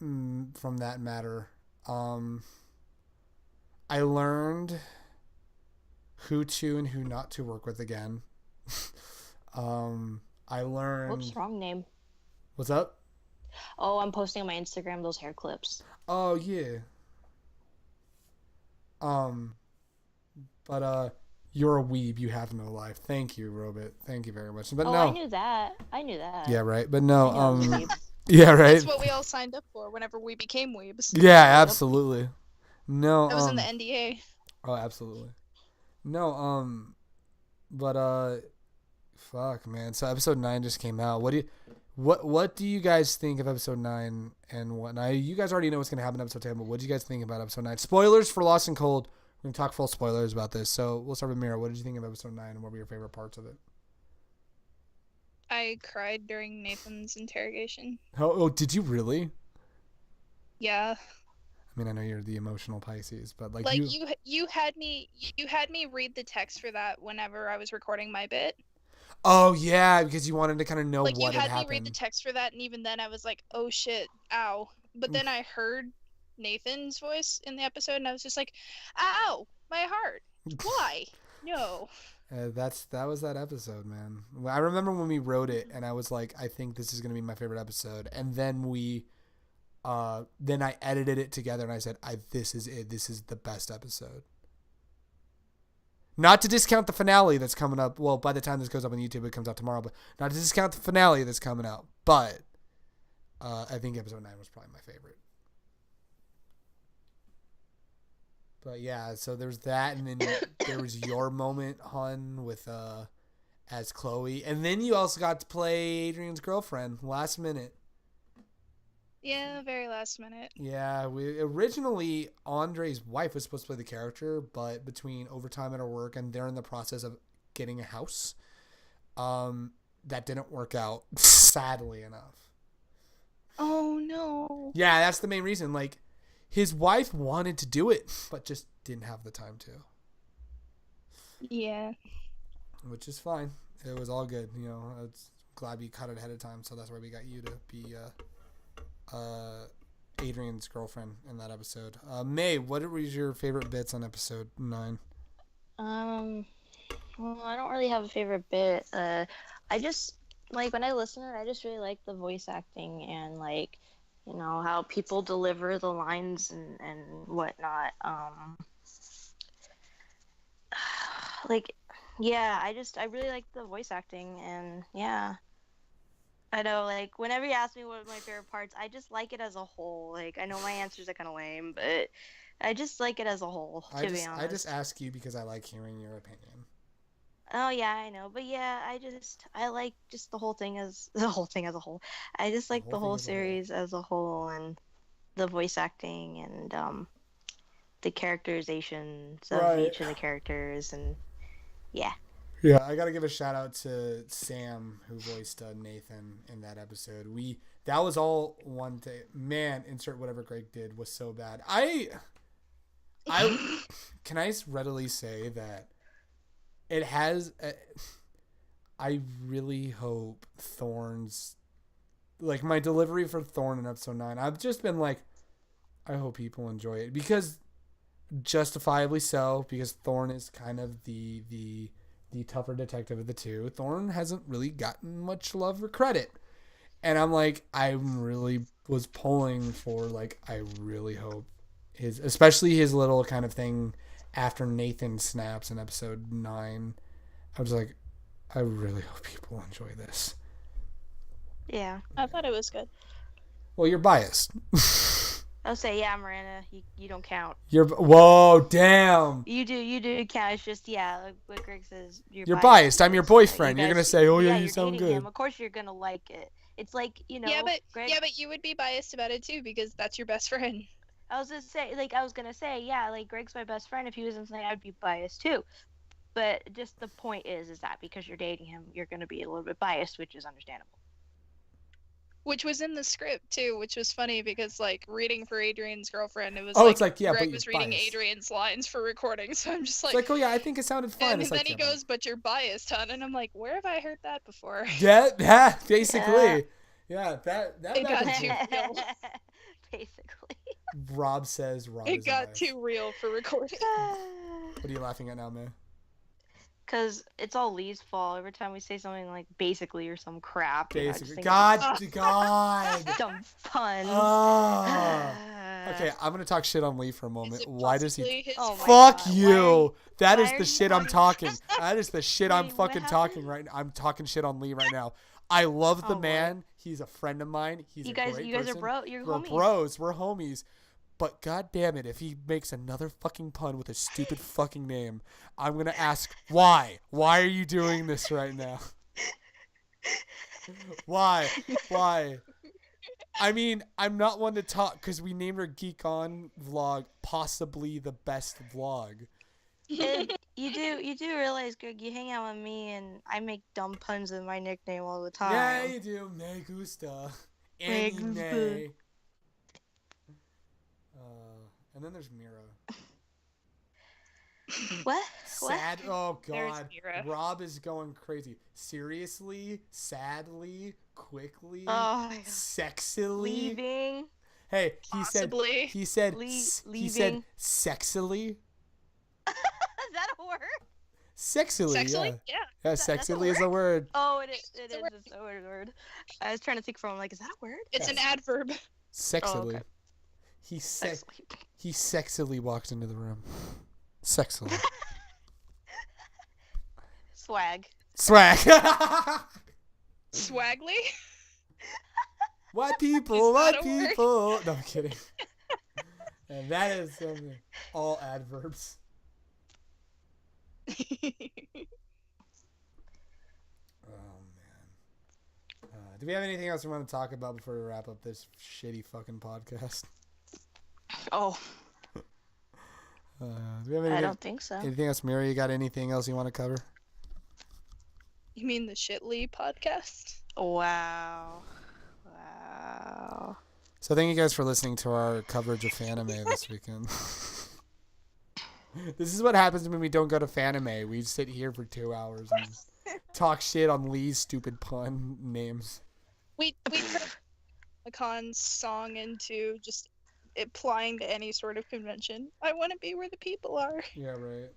matter. I learned who to and who not to work with again. I learned... Whoops, wrong name. What's up? Oh, I'm posting on my Instagram those hair clips. Oh, yeah. But you're a weeb. You have no life. Thank you, Robit. Thank you very much. But no. I knew that. Yeah, right. But no, yeah, right. That's what we all signed up for whenever we became weebs. Yeah, absolutely. No, that was in the NDA. Oh, absolutely. No, but fuck, man. So episode 9 just came out. What do you guys think of episode 9 and whatnot? You guys already know what's gonna happen in episode 10, but what do you guys think about episode 9? Spoilers for Lost and Cold. We're gonna talk full spoilers about this. So we'll start with Mira. What did you think of episode 9, and what were your favorite parts of it? I cried during Nathan's interrogation. Oh, did you really? Yeah. I mean, I know you're the emotional Pisces, but like you had me read the text for that whenever I was recording my bit. Oh yeah, because you wanted to kind of know like, what had happened. You had me read the text for that, and even then I was like, oh shit, ow. But then I heard Nathan's voice in the episode, and I was just like, ow, my heart. Why? No. That was that episode, man. I remember when we wrote it, and I was like, I think this is gonna be my favorite episode. And then then I edited it together, and I said, this is it. This is the best episode. Not to discount the finale that's coming up. Well, by the time this goes up on YouTube, it comes out tomorrow. But not to discount the finale that's coming out. But I think episode 9 was probably my favorite. But yeah, so there's that, and then there was your moment, Hun, with as Chloe, and then you also got to play Adrian's girlfriend last minute. Yeah, very last minute. Yeah, we originally Andre's wife was supposed to play the character, but between overtime at her work and they're in the process of getting a house, that didn't work out, sadly enough. Oh no. Yeah, that's the main reason. Like, his wife wanted to do it, but just didn't have the time to. Yeah. Which is fine. It was all good. You know, I'm glad we cut it ahead of time, so that's why we got you to be Adrian's girlfriend in that episode. May, what was your favorite bits on episode 9? Well, I don't really have a favorite bit. I just like when I listen to it, I just really like the voice acting and like, you know, how people deliver the lines and whatnot. Like, yeah, I really like the voice acting, and yeah. I know, like, whenever you ask me what are my favorite parts, I just like it as a whole. Like, I know my answers are kind of lame, but I just like it as a whole, to be honest. I just ask you because I like hearing your opinion. Oh, yeah, I know. But yeah, I like just the whole thing as a whole. I just like the whole series as a whole, and the voice acting and the characterizations of each of the characters, and yeah. Yeah, I gotta give a shout out to Sam who voiced Nathan in that episode. That was all one day. Man, insert whatever Greg did was so bad. I can I readily say that it has. I really hope Thorne's like my delivery for Thorne in episode 9. I've just been like, I hope people enjoy it because justifiably so, because Thorne is kind of the tougher detective of the two. Thorne hasn't really gotten much love or credit. And I'm like, I really was pulling for, like, I really hope especially his little kind of thing after Nathan snaps in episode 9. I was like, I really hope people enjoy this. Yeah. I thought it was good. Well, you're biased. I'll say, yeah, Miranda, you don't count. Whoa, damn. You do count. It's just, yeah, like what Greg says, you're biased. I'm your boyfriend. You're gonna say, oh yeah, you you're sound dating good. him. Of course you're gonna like it. It's like, you know, Greg... but you would be biased about it too because that's your best friend. I was gonna say, yeah, like Greg's my best friend. If he was in something, I'd be biased too. But just the point is that because you're dating him, you're gonna be a little bit biased, which is understandable. Which was in the script too, which was funny because like reading for Adrian's girlfriend, it was Greg was reading Adrian's lines for recording, so I'm just like, it's like, oh yeah, I think it sounded fun. And then he goes, but you're biased, hon, and I'm like, where have I heard that before? Yeah, basically, yeah, that it got too real. Basically, Rob says it got too real for recording. What are you laughing at now, man? Because it's all Lee's fault. Every time we say something like basically or some crap. Basically. God. Dumb pun. Oh. Okay, I'm going to talk shit on Lee for a moment. Why does he... Fuck you. That is the shit I'm talking. That is the shit I'm fucking talking right now. I'm talking shit on Lee right now. I love the man. Boy. He's a friend of mine. He's a great person. You guys are You're We're homies. Bros. We're homies. But god damn it, if he makes another fucking pun with a stupid fucking name, I'm gonna ask why? Why are you doing this right now? Why? I mean, I'm not one to talk because we named our Geek On vlog possibly the best vlog. You do realize, Greg, you hang out with me and I make dumb puns with my nickname all the time. Yeah, you do. Me gusta. Me. And then there's Mira. What? Sad. Oh god. Mira. Rob is going crazy. Seriously, sadly, quickly, sexily. Leaving. Hey, Possibly. he said leaving. Sexily. Is that a word? Sexily, yeah. Yeah, sexily is a word. Oh, it is. It's a word. I was trying to think from like, is that a word? It's an adverb. Sexily. Oh, okay. He sexily walked into the room. Sexily. Swag. Swaggly? What people? No, I'm kidding. And that is all adverbs. Oh, man. Do we have anything else we want to talk about before we wrap up this shitty fucking podcast? Oh. Do we have anything, I don't think so. Anything else, Mira? You got anything else you want to cover? You mean the Shitly podcast? Wow. So thank you guys for listening to our coverage of Fanime this weekend. This is what happens when we don't go to Fanime. We sit here for 2 hours and talk shit on Lee's stupid pun names. We put YaoiCon's song into just applying to any sort of convention. I want to be where the people are. Yeah, right.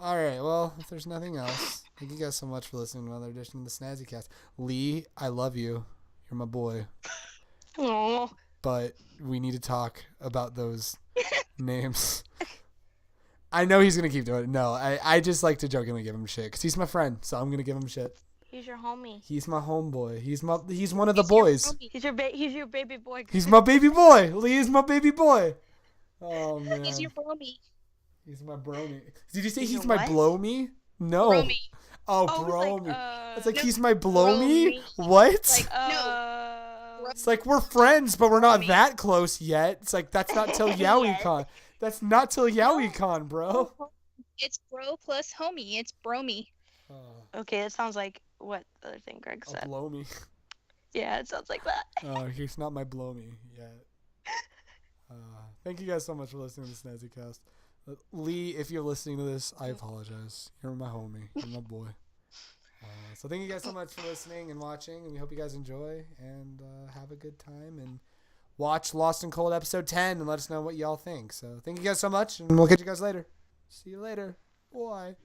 All right. Well, if there's nothing else, thank you guys so much for listening to another edition of the Snazzy Cast. Lee, I love you. You're my boy. Aww. But we need to talk about those names. I know he's gonna keep doing it. No, I just like to jokingly give him shit because he's my friend, so I'm gonna give him shit. He's your homie. He's my homeboy. He's one of the boys. He's your baby boy. He's my baby boy. Lee is my baby boy. Oh man. He's your bromie. He's my brony. Did you say he's your my what? blow me? No. Bromie. Oh, Oh, bro it's me. like, It's like no, he's my blow me? bromie. What? Like, It's like we're friends, but we're not Bromie. that close yet. It's like that's not till YaoiCon. That's not till YaoiCon, bro. It's bro plus homie. It's bromie. Okay, it sounds like what the other thing Greg Oh, said. blow me. Yeah, it sounds like that. Oh, he's not my blow me yet. Thank you guys so much for listening to the Snazzy Cast. Lee, if you're listening to this, I apologize. You're my homie. You're my boy. So thank you guys so much for listening and watching, and we hope you guys enjoy and have a good time and watch Lost and Cold episode 10 and let us know what y'all think. So thank you guys so much, and we'll catch you guys later. See you later. Bye.